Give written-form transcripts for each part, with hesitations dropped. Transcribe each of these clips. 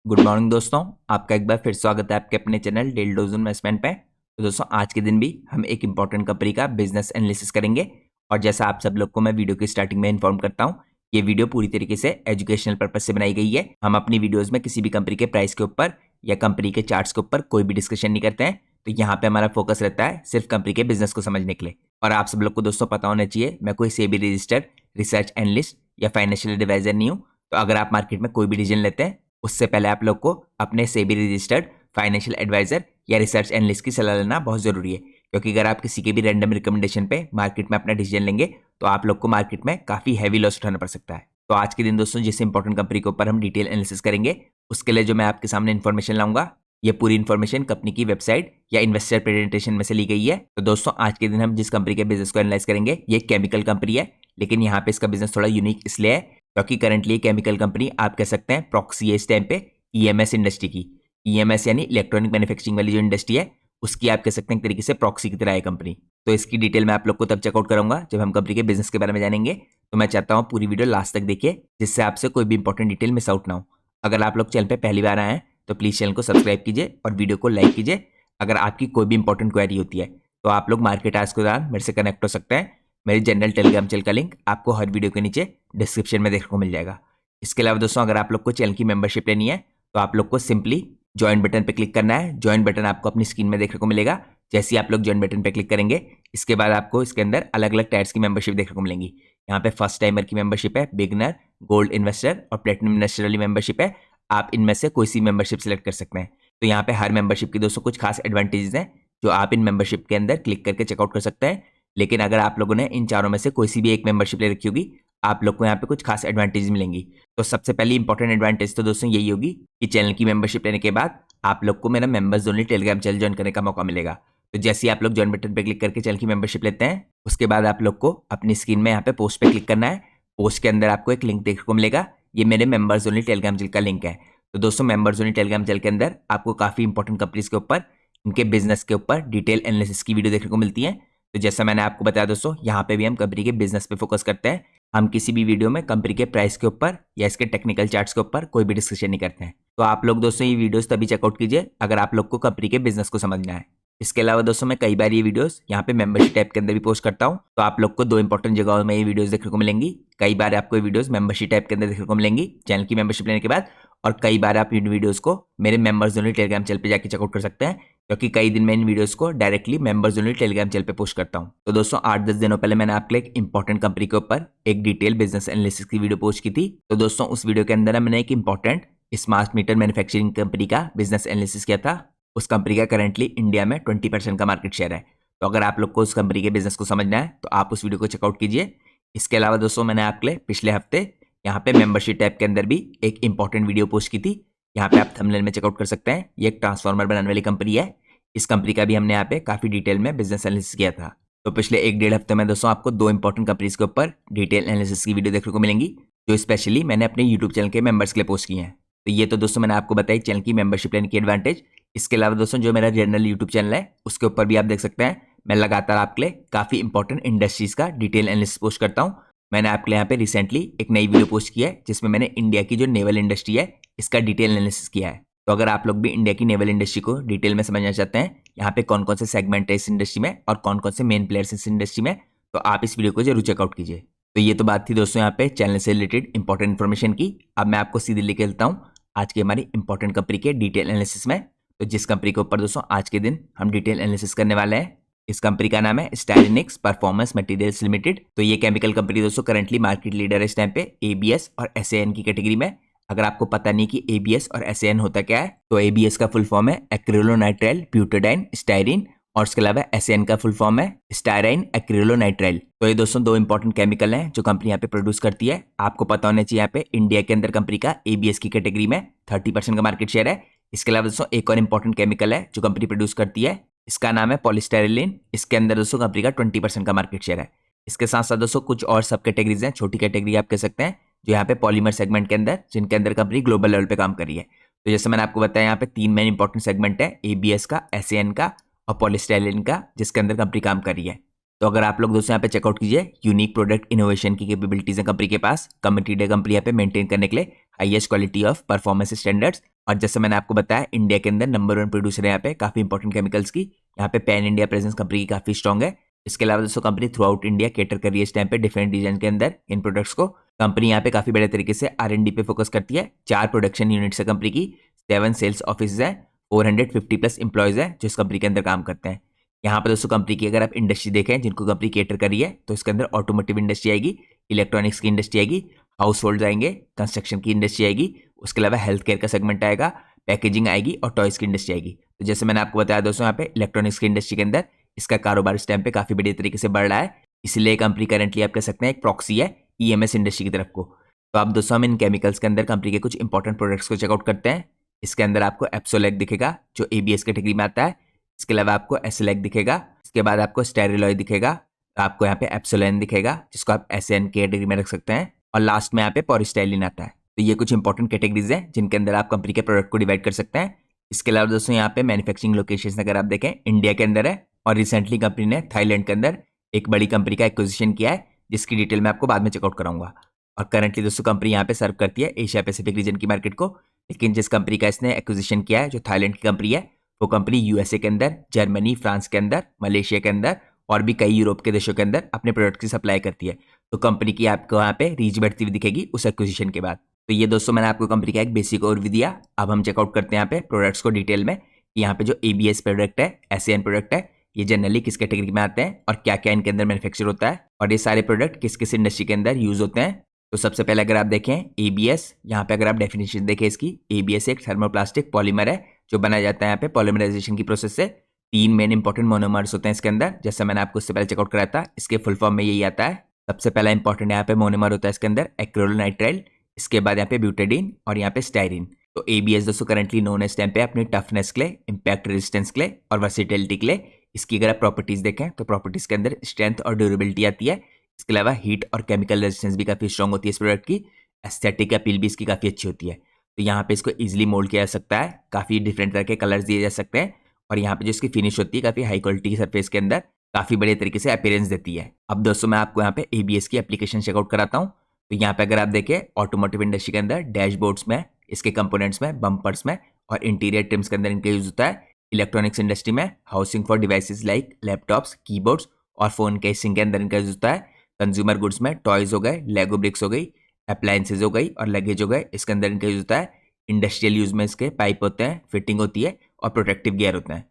Good morning दोस्तों, आपका एक बार फिर स्वागत है आपके अपने चैनल डेली डोज इन्वेस्टमेंट पे। तो दोस्तों आज के दिन भी हम एक इंपॉर्टेंट कंपनी का बिजनेस एनालिसिस करेंगे। और जैसा आप सब लोग को मैं वीडियो की स्टार्टिंग में इन्फॉर्म करता हूँ, ये वीडियो पूरी तरीके से एजुकेशनल पर्पज से बनाई गई है। हम अपनी वीडियोज में किसी भी कंपनी के प्राइस के ऊपर या कंपनी के चार्ट्स के ऊपर कोई भी डिस्कशन नहीं करते हैं। तो यहाँ पे हमारा फोकस रहता है सिर्फ कंपनी के बिजनेस को समझने के लिए। और आप सब लोग को दोस्तों पता होना चाहिए, मैं कोई सेबी रजिस्टर्ड रिसर्च एनालिस्ट या फाइनेंशियल एडवाइजर नहीं हूँ। तो अगर आप मार्केट में कोई भी डिसीजन लेते हैं, उससे पहले आप लोग को अपने सेबी रजिस्टर्ड फाइनेंशियल एडवाइजर या रिसर्च एनालिस्ट की सलाह लेना बहुत जरूरी है। क्योंकि अगर आप किसी के भी रैंडम रिकमेंडेशन पे मार्केट में अपना डिसीजन लेंगे तो आप लोग को मार्केट में काफी हैवी लॉस उठाना पड़ सकता है। तो आज के दिन दोस्तों जिस इंपॉर्टेंट कंपनी के ऊपर हम डिटेल एनालिसिस करेंगे, उसके लिए जो मैं आपके सामने इन्फॉर्मेशन लाऊंगा, ये पूरी इन्फॉर्मेशन कंपनी की वेबसाइट या इन्वेस्टर प्रेजेंटेशन में से ली गई है। तो दोस्तों आज के दिन हम जिस कंपनी के बिजनेस को एनालाइज करेंगे, ये केमिकल कंपनी है। लेकिन यहाँ पे इसका बिजनेस थोड़ा यूनिक इसलिए है क्योंकि करंटली केमिकल कंपनी आप कह सकते हैं प्रॉक्सी है इस टाइम पे ईएमएस इंडस्ट्री की। ईएमएस यानी इलेक्ट्रॉनिक मैन्युफैक्चरिंग वाली जो इंडस्ट्री है, उसकी आप कह सकते हैं एक तरीके से प्रॉक्सी की तरह है कंपनी। तो इसकी डिटेल मैं आप लोग को तब चेकआउट करूंगा जब हम कंपनी के बिजनेस के बारे में जानेंगे। तो मैं चाहता हूँ पूरी वीडियो लास्ट तक देखिए, जिससे आपसे कोई भी इंपॉर्टेंट डिटेल मिस आउट ना हो। अगर आप लोग चैनल पे पहली बार आए हैं तो प्लीज चैनल को सब्सक्राइब कीजिए और वीडियो को लाइक कीजिए। अगर आपकी कोई भी इंपॉर्टेंट क्वेरी होती है तो आप लोग मार्केट आज के दौरान मेरे से कनेक्ट हो सकते हैं। मेरी जनरल टेलीग्राम चैनल का लिंक आपको हर वीडियो के नीचे डिस्क्रिप्शन में देखने को मिल जाएगा। इसके अलावा दोस्तों अगर आप लोग को चैनल की मेंबरशिप लेनी है तो आप लोग को सिंपली ज्वाइन बटन पे क्लिक करना है। ज्वाइन बटन आपको अपनी स्क्रीन में देखने को मिलेगा। जैसे ही आप लोग ज्वाइन बटन पे क्लिक करेंगे, इसके बाद आपको इसके अंदर अलग अलग टायर्स की मेंबरशिप देखने को मिलेंगी। यहाँ पे फर्स्ट टाइमर की मेंबरशिप है, बिगनर, गोल्ड इन्वेस्टर और प्लेटिनम इन्वेस्टर वाली मेंबरशिप है। आप इनमें से कोई सी मेंबरशिप सेलेक्ट कर सकते हैं। तो यहाँ पे हर मेंबरशिप की दोस्तों कुछ खास एडवांटेजेस हैं जो आप इन मेंबरशिप के अंदर क्लिक करके चेकआउट कर सकते हैं। लेकिन अगर आप लोगों ने इन चारों में से कोई सी भी एक मेंबरशिप ले रखी होगी, आप लोग को यहाँ पे कुछ खास एडवांटेज मिलेंगी। तो सबसे पहली इंपॉर्टेंट एडवांटेज तो दोस्तों यही होगी कि चैनल की मेंबरशिप लेने के बाद आप लोग को मेरा members only Telegram channel join करने का मौका मिलेगा। तो जैसे ही आप लोग ज्वाइन बटन पे क्लिक करके चैनल की मेंबरशिप लेते हैं, उसके बाद आप लोग को अपनी स्क्रीन में यहाँ पे पोस्ट पे क्लिक करना है। पोस्ट के अंदर आपको एक लिंक देखने को मिलेगा, ये मेरे मेंबर्स ओनली टेलीग्राम चैनल का लिंक है। तो दोस्तों मेंबर्स ओनली टेलीग्राम चैनल के अंदर आपको काफी इंपॉर्टेंट कंपनीज के ऊपर, इनके बिजनेस के ऊपर डिटेल एनालिसिस की वीडियो देखने को मिलती है। तो जैसा मैंने आपको बताया दोस्तों, यहाँ पे भी हम कंपनी के बिजनेस पे फोकस करते हैं। हम किसी भी वीडियो में कंपनी के प्राइस के ऊपर या इसके टेक्निकल चार्ट्स के ऊपर कोई भी डिस्कशन नहीं करते हैं। तो आप लोग दोस्तों ये वीडियोस तभी चेकआउट कीजिए अगर आप लोग को कंपनी के बिजनेस को समझना है। इसके अलावा दोस्तों मैं कई बार ये वीडियोस यहाँ पे मेंबरशिप टैब के अंदर भी पोस्ट करता हूँ। तो आप लोग को दो इंपॉर्टेंट जगहों में ये वीडियोस देखने को मिलेंगी। कई बार आपको ये वीडियोस मेंबरशिप टैब के अंदर देखने को मिलेंगी चैनल की मेंबरशिप लेने के बाद, और कई बार आप इन वीडियोस को मेरे मेंबर्स ओनली टेलीग्राम चैनल पे जाके चेकआउट कर सकते हैं। क्योंकि कई दिन मैं इन वीडियोस को directly members only Telegram channel पे पोस्ट करता हूँ। तो दोस्तों 8-10 दिनों पहले मैंने आपके लिए एक इंपॉर्टेंट कंपनी के ऊपर एक डिटेल बिजनेस एनालिसिस की वीडियो पोस्ट की थी। तो दोस्तों उस वीडियो के अंदर मैंने एक important smart meter manufacturing company का बिजनेस एनालिसिस किया था। उस कंपनी का करंटली इंडिया में 20% का मार्केट शेयर है। तो अगर आप लोग को उस कंपनी के बिजनेस को समझना है तो आप उस वीडियो को चेकआउट कीजिए। इसके अलावा दोस्तों मैंने आपके लिए पिछले हफ्ते यहाँ पे मेंबरशिप टैब के अंदर भी एक इंपॉर्टेंट वीडियो पोस्ट की थी। यहाँ पे आप थंबनेल में चेकआउट कर सकते हैं। ये एक ट्रांसफार्मर बनाने वाली कंपनी है। इस कंपनी का भी हमने यहाँ पे काफी डिटेल में बिजनेस एनालिसिस किया था। तो पिछले 1-1.5 हफ्ते में दोस्तों आपको दो इंपॉर्टेंट कंपनीज के ऊपर डिटेल एनालिसिस की वीडियो देखने को मिलेंगी, जो स्पेशली मैंने अपने यूट्यूब चैनल के मेंबर्स के लिए पोस्ट किए हैं। तो ये तो दोस्तों मैंने आपको बताई चैनल की मेंबरशिप लेने की एडवांटेज। इसके अलावा दोस्तों जो मेरा जनरल यूट्यूब चैनल है, उसके ऊपर भी आप देख सकते हैं मैं लगातार आपके लिए काफी इंपॉर्टेंट इंडस्ट्रीज का डिटेल एनालिसिस पोस्ट करता हूँ। मैंने आपके लिए यहाँ पे रिसेंटली एक नई वीडियो पोस्ट की है जिसमें मैंने इंडिया की जो नेवल इंडस्ट्री है, इसका डिटेल एनालिसिस किया है। तो अगर आप लोग भी इंडिया की नेवल इंडस्ट्री को डिटेल में समझना चाहते हैं, यहाँ पे कौन कौन से सेगमेंट है इस इंडस्ट्री में और कौन कौन से मेन प्लेयर्स इस इंडस्ट्री में, तो आप इस वीडियो को जरूर चेकआउट कीजिए। तो ये तो बात थी दोस्तों यहाँ पे चैनल से रिलेटेड इंपॉर्टेंट इन्फॉर्मेशन की। अब मैं आपको सीधे लेके चलता हूँ आज की हमारी इंपॉर्टेंट कंपनी के डिटेल एनालिसिस में। तो जिस कंपनी के ऊपर दोस्तों आज के दिन हम डिटेल एनालिसिस करने वाले हैं, इस कंपनी का नाम है स्टाइरेनिक्स परफॉर्मेंस मटेरियल्स लिमिटेड। तो ये केमिकल कंपनी दोस्तों करंटली मार्केट लीडर है इस टाइम पे एबीएस और एसएएन की कैटेगरी में। अगर आपको पता नहीं कि एबीएस और एसएएन होता क्या है, तो एबीएस का फुल फॉर्म है एक्रिलोनाइट्राइल ब्यूटाडाइन स्टाइरिन, और उसके अलावा एसएएन का फुल फॉर्म है स्टाइराइन एक्रिलोनाइट्राइल। तो ये दोस्तों दो इंपॉर्टेंट केमिकल हैं जो कंपनी यहाँ पे प्रोड्यूस करती है। आपको पता होना चाहिए यहाँ पे इंडिया के अंदर कंपनी का एबीएस की कैटेगरी में 30% का मार्केट शेयर है। इसके अलावा दोस्तों एक और इंपॉर्टेंट केमिकल है जो कंपनी प्रोड्यूस करती है, इसका नाम है पॉलीस्टाइरिलीन। इसके अंदर दोस्तों कंपनी का 20% का मार्केट शेयर है। इसके साथ साथ दोस्तों कुछ और सब कैटेगरीज हैं, छोटी कैटेगरी आप कह सकते हैं, जो यहाँ पे पॉलीमर सेगमेंट के अंदर, जिनके अंदर कंपनी ग्लोबल लेवल पे काम कर रही है। तो जैसे मैंने आपको बताया यहाँ पे 3 मेन इंपॉर्टेंट सेगमेंट है, एबीएस का, एसएएन का और पॉलीस्टाइरिलीन का, जिसके अंदर कंपनी काम कर रही है। तो अगर आप लोग दोस्तों यहाँ पे चेकआउट कीजिए, यूनिक प्रोडक्ट इनोवेशन की कैपेबिलिटीज है कंपनी के पास। कमिटेड है कंपनी यहाँ पे मेंटेन करने के लिए highest quality of performance standards. और जैसे मैंने आपको बताया, इंडिया के अंदर नंबर 1 प्रोड्यूसर है यहाँ पे काफी इंपॉर्टेंट केमिकल्स की। यहाँ पे पैन इंडिया प्रेजेंस कंपनी की काफी स्ट्रॉन्ग है। इसके अलावा दोस्तों company through out India cater कर रही है इस टाइम पे डिफरेंट रीजन के अंदर इन प्रोडक्ट्स को। कंपनी यहाँ पे काफी बड़े तरीके से R&D पे फोकस करती है। 4 प्रोडक्शन यूनिट्स है कंपनी की, 7 सेल्स ऑफिस है, 450 प्लस इंप्लॉयज है जो इस कंपनी के अंदर काम करते हैं। यहाँ पर दोस्तों कंपनी की अगर आप इंडस्ट्री देखें जिनको कंपनी केटर कर रही है, तो इसके अंदर ऑटोमोटिव इंडस्ट्री आएगी, इलेक्ट्रॉनिक्स की इंडस्ट्री आएगी, हाउस होल्ड आएंगे, कंस्ट्रक्शन की इंडस्ट्री आएगी, उसके अलावा हेल्थ केयर का सेगमेंट आएगा, पैकेजिंग आएगी और टॉयज की इंडस्ट्री आएगी। तो जैसे मैंने आपको बताया दोस्तों, यहाँ पे इलेक्ट्रॉनिक्स की इंडस्ट्री के अंदर इसका कारोबार इस टाइम पे काफी बड़ी तरीके से बढ़ रहा है, इसलिए कंपनी करंटली आप कह सकते हैं एक प्रॉक्सी है EMS इंडस्ट्री की तरफ को। तो आप दोस्तों हम इन केमिकल्स के अंदर कंपनी के कुछ इंपॉर्टेंट प्रोडक्ट्स को चेकआउट करते हैं। इसके अंदर आपको एप्सोलैक दिखेगा जो ABS कैटेगरी में आता है। इसके अलावा आपको एसोलैक दिखेगा। इसके बाद आपको स्टेरिलॉय दिखेगा। आपको यहाँ पे एप्सोलेन दिखेगा जिसको आप SN कैटेगरी में रख सकते हैं। और लास्ट में यहाँ पे पॉलीस्टाइलिन आता है। तो ये कुछ इंपॉर्टेंट कैटेगरीज हैं जिनके अंदर आप कंपनी के प्रोडक्ट को डिवाइड कर सकते हैं। इसके अलावा दोस्तों यहाँ पे मैन्युफैक्चरिंग लोकेशन अगर आप देखें इंडिया के अंदर है, और रिसेंटली कंपनी ने थाईलैंड के अंदर एक बड़ी कंपनी का एक्विजिशन किया है जिसकी डिटेल मैं आपको बाद में चेकआउट कराऊंगा। और करंटली दोस्तों कंपनी यहाँ पे सर्व करती है एशिया पैसिफिक रीजन की मार्केट को। लेकिन जिस कंपनी का इसने एक्विजिशन किया है जो थाईलैंड की कंपनी है, वो कंपनी USA के अंदर, जर्मनी, फ्रांस के अंदर, मलेशिया के अंदर और भी कई यूरोप के देशों के अंदर अपने प्रोडक्ट की सप्लाई करती है। तो कंपनी की आपको यहाँ पे रीच बढ़ती हुई दिखेगी उस एक्विजिशन के बाद। तो ये दोस्तों मैंने आपको कंपनी का एक बेसिक ओवरव्यू दिया। अब हम चेकआउट करते हैं यहाँ पे प्रोडक्ट्स को डिटेल में। यहाँ पे जो ABS प्रोडक्ट है, SAN प्रोडक्ट है, ये जनरली किस कैटेगरी में आते हैं और क्या क्या इनके अंदर मैन्युफैक्चर होता है और ये सारे प्रोडक्ट किस किस इंडस्ट्री के अंदर यूज होते हैं। तो सबसे पहले अगर आप देखें ABS, यहाँ पे अगर आप डेफिनेशन देखें इसकी, ABS एक थर्मोप्लास्टिक पॉलीमर है जो बनाया जाता है यहाँ पे पॉलीमराइजेशन की प्रोसेस से। 3 मेन इंपॉर्टेंट मोनोमर्स होते हैं इसके अंदर, जैसा मैंने आपको उससे पहले चेकआउट कराया था। इसके फुल फॉर्म में यही आता है। सबसे पहला इंपॉर्टेंट यहाँ पे मोनोमर होता है इसके अंदर एक्रिलोनाइट्राइल, इसके बाद यहाँ पे ब्यूटाडीन और यहाँ पे स्टाइरिन। तो ABS दोस्तों करंटली नोन है इस टाइम पे अपनी टफनेस के लिए, इम्पैक्ट रेजिस्टेंस के लिए और वर्सिटिलिटी के लिए। इसकी अगर आप प्रॉपर्टीज देखें तो प्रॉपर्टीज के अंदर स्ट्रेंथ और ड्यूरेबिलिटी आती है। इसके अलावा हीट और केमिकल रेजिस्टेंस भी काफी स्ट्रॉन्ग होती है इस प्रोडक्ट की। एस्थेटिक अपील भी इसकी काफी अच्छी होती है। तो यहाँ पे इसको इजिली मोल्ड किया जा सकता है, काफी डिफरेंट तरह के कलर्स दिए जा सकते हैं और यहाँ पे जो इसकी फिनिश होती है काफी हाई क्वालिटी की सरफेस के अंदर काफी बड़े तरीके से अपीयरेंस देती है। अब दोस्तों मैं आपको यहाँ पे ABS की एप्लीकेशन चेकआउट कराता हूँ। तो यहाँ पे अगर आप देखें ऑटोमोटिव इंडस्ट्री के अंदर डैशबोर्ड्स में, इसके कंपोनेंट्स में, बम्पर्स में और इंटीरियर ट्रिम्स के अंदर इनका यूज होता है। इलेक्ट्रॉनिक्स इंडस्ट्री में housing for devices like laptops, keyboards और फोन केसिंग के अंदर इनका यूज होता है। कंज्यूमर गुड्स में टॉयज हो गए, लेगो ब्रिक्स हो गई, अप्लायंसेज हो गई और लगेज हो गए, इसके अंदर इनका यूज होता है। इंडस्ट्रियल यूज में इसके पाइप होते हैं, फिटिंग होती है और प्रोटेक्टिव गियर होते हैं।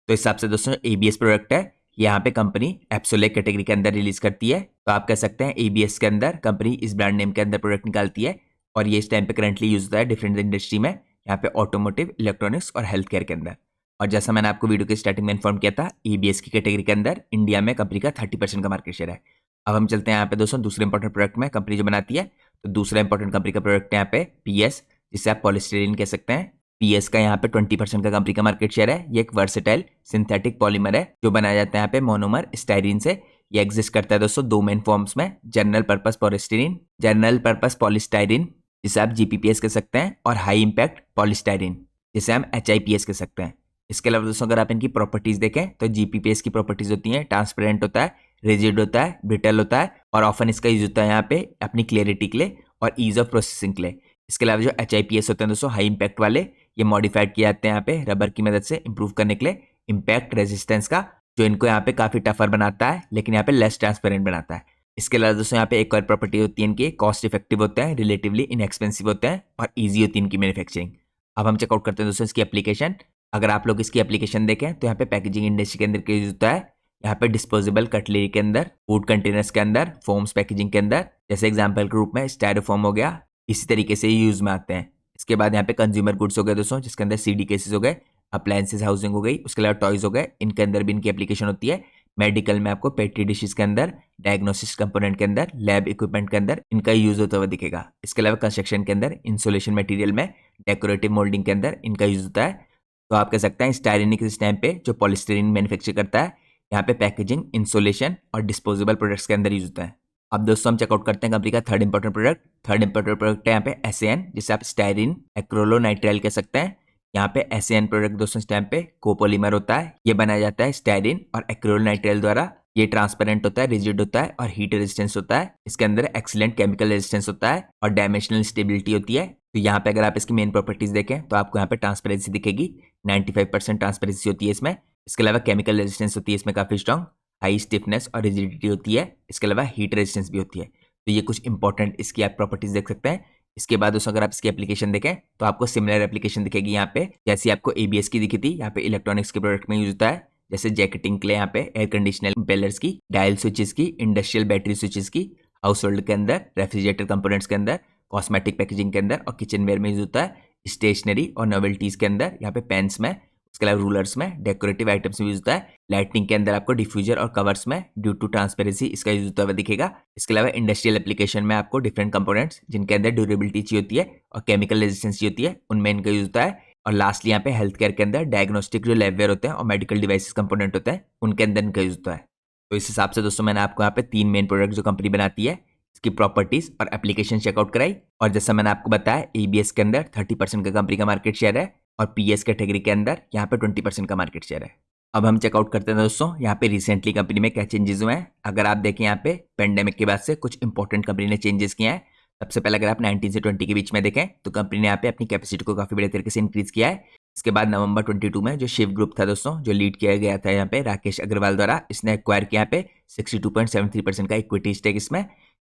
तो इस हिसाब से दोस्तों ABS प्रोडक्ट है, यहाँ पे कंपनी एप्सोलेक कैटेगरी के अंदर रिलीज करती है। तो आप कह सकते हैं ABS के अंदर कंपनी इस ब्रांड नेम के अंदर प्रोडक्ट निकालती है और ये इस टाइम पे करंटली यूज होता है डिफरेंट इंडस्ट्री में, यहाँ पे ऑटोमोटिव, इलेक्ट्रॉनिक्स और हेल्थ केयर के अंदर। और जैसा मैंने आपको वीडियो के स्टार्टिंग में इन्फॉर्म किया था, ABS की कैटेगरी के अंदर इंडिया में कंपनी का 30% का मार्केट शेयर है। अब हम चलते हैं यहाँ पे दोस्तों दूसरे इंपॉर्टेंट प्रोडक्ट में कंपनी जो बनाती है। तो दूसरा इंपॉर्टेंट कंपनी का प्रोडक्ट है यहाँ पे PS, जिसे आप पॉलीस्टाइरीन कह सकते हैं। PS का यहाँ पे 20% का कंपनी का मार्केट शेयर है। ये एक वर्सेटाइल सिंथेटिक पॉलीमर है जो बनाया जाता है यहाँ पे मोनोमर स्टाइरीन से। ये एग्जिस्ट करता है दोस्तों 2 मेन फॉर्म्स में, general purpose polystyrene, general purpose polystyrene जिसे आप GPPS कह सकते हैं, और हाई इंपैक्ट पॉलीस्टाइरीन जिसे हम HIPS कह सकते हैं। इसके अलावा दोस्तों अगर आप इनकी प्रॉपर्टीज देखें तो GPPS की प्रॉपर्टीज होती हैं ट्रांसपेरेंट होता है, रिजिड होता है, ब्रिटल होता है और ऑफन इसका यूज होता है यहाँ पे अपनी क्लियरिटी के लिए और ईज ऑफ प्रोसेसिंग के लिए। इसके अलावा जो HIPS होते हैं दोस्तों हाई इंपैक्ट वाले, ये मॉडिफाइड किए जाते हैं यहाँ पे रबर की मदद से इंप्रूव करने के लिए इंपैक्ट रेजिस्टेंस का, जो इनको यहाँ पे काफी टफर बनाता है लेकिन यहाँ पे लेस ट्रांसपेरेंट बनाता है। इसके अलावा दोस्तों यहाँ पे एक और प्रॉपर्टी होती है इनकी, कॉस्ट इफेक्टिव होते हैं, रिलेटिवली इनएक्सपेंसिव होते हैं और ईजी होती है इनकी मैन्युफैक्चरिंग। अब हम चेकआउट करते हैं दोस्तों इसकी एप्लीकेशन। अगर आप लोग इसकी एप्लीकेशन देखें तो यहाँ पे पैकेजिंग इंडस्ट्री के अंदर क्या यूज होता है, यहाँ पे डिस्पोजेबल कटलरी के अंदर, फूड कंटेनर्स के अंदर, फोम्स पैकेजिंग के अंदर, जैसे एग्जांपल के रूप में स्टायरोफोम हो गया, इसी तरीके से यूज में आते हैं। इसके बाद यहाँ पे कंज्यूमर गुड्स हो गए दोस्तों, जिसके अंदर CD केसेस हो गए, अप्लायंसेस हाउसिंग हो गई, उसके अलावा टॉयज हो गए, इनके अंदर भी इनकी एप्लीकेशन होती है। मेडिकल में आपको पेट्री डिशेस के अंदर, डायग्नोसिस कंपोनेंट के अंदर, लैब इक्विपमेंट के अंदर इनका यूज होता हुआ दिखेगा। इसके अलावा कंस्ट्रक्शन के अंदर, इंसुलेशन मटेरियल में, डेकोरेटिव मोल्डिंग के अंदर इनका यूज होता है। तो आप कह सकते हैं स्टायरीनिक इस टाइम पे जो पॉलीस्टाइरीन मैन्युफैक्चर करता है, यहाँ पे पैकेजिंग, इंसुलेशन और डिस्पोजेबल प्रोडक्ट्स के अंदर यूज होता है। अब दोस्तों हम चेकआउट करते हैं कंपनी का third important product. Third important product है यहाँ पे SAN, जिसे आप स्टायरीन एक्रोलोनाइट्राइल कह सकते हैं। यहाँ पे SAN प्रोडक्ट दोस्तों इस टाइम पे कोपोलीमर होता है, ये बनाया जाता है स्टायरीन और एक्रोलोनाइट्राइल द्वारा। ये ट्रांसपेरेंट होता है, रिजिड होता है और हीट रेजिस्टेंस होता है। इसके अंदर एक्सीलेंट केमिकल रेजिस्टेंस होता है और डायमेंशनल स्टेबिलिटी होती है। तो यहाँ पे अगर आप इसकी मेन प्रॉपर्टीज देखें तो आपको यहाँ पे ट्रांसपेरेंसी दिखेगी, 95% ट्रांसपेरेंसी होती है इसमें। इसके अलावा केमिकल रेजिस्टेंस होती है इसमें काफ़ी स्ट्रॉन्ग, हाई स्टिफनेस और रिजिडिटी होती है। इसके अलावा हीट रेजिस्टेंस भी होती है। तो ये कुछ इंपॉर्टेंट इसकी आप प्रॉपर्टीज देख सकते हैं। इसके बाद दोस्तों अगर आप इसकी एप्लीकेशन देखें तो आपको सिमिलर एप्लीकेशन दिखेगी यहाँ पे, जैसे आपको ABS की दिखी थी, यहाँ पे इलेक्ट्रॉनिक्स के प्रोडक्ट में यूज होता है, जैसे जैकेटिंग के लिए यहाँ पे एयर कंडीशनर इम्पेलर्स की, डायल स्विचेस की, इंडस्ट्रियल बैटरी स्विचेस की, हाउस होल्ड के अंदर, रेफ्रिजरेटर कंपोनेंट्स के अंदर, कॉस्मेटिक पैकेजिंग के अंदर और किचन वेयर में यूज होता है, स्टेशनरी और नोवेल्टीज के अंदर, यहाँ पे पेन्स में, उसके अलावा रूलर्स में, डेकोरेटिव आइटम्स में यूज होता है, लाइटनिंग के अंदर आपको डिफ्यूजर और कवर्स में ड्यू टू ट्रांसपेरेंसी इसका यूज होता हुआ दिखेगा। इसके अलावा इंडस्ट्रियल एप्लीकेशन में आपको डिफरेंट कंपोनेंट्स जिनके अंदर ड्यूरेबिलिटी चाहिए होती है और केमिकल रेजिस्टेंस चाहिए होती है, उनमें इनका यूज होता है। और लास्टली यहाँ पे हेल्थ केयर के अंदर डायग्नोस्टिक जो लैबवेयर होते हैं और मेडिकल डिवाइसेस कंपोनेंट होते हैं, उनके अंदर इनका यूज होता है। तो इस हिसाब से दोस्तों मैंने आपको यहाँ पे 3 मेन प्रोडक्ट जो कंपनी बनाती है, इसकी प्रॉपर्टीज और एप्लीकेशन चेकआउट कराई। और जैसा मैंने आपको बताया ABS के अंदर 30% का कंपनी का मार्केट शेयर है और PS कैटेगरी के अंदर यहाँ पे 20% का मार्केट शेयर है। अब हम चेकआउट करते हैं दोस्तों यहाँ पे रिसेंटली कंपनी में क्या चेंजेस हुए हैं। अगर आप देखें यहाँ पे पेंडेमिक के बाद से कुछ इंपॉर्टेंट कंपनी ने चेंजेस किए हैं। सबसे पहले अगर आप 19 से 20 के बीच में देखें तो कंपनी ने यहाँ पे अपनी कैपेसिटी को काफी बड़े तरीके से इंक्रीज किया है। इसके बाद नवंबर 22 में जो शिव ग्रुप था दोस्तों, जो लीड किया गया था यहाँ पे राकेश अग्रवाल द्वारा, इसने एक्वायर किया यहाँ पे 62.73% का इक्विटी स्टेक इसमें।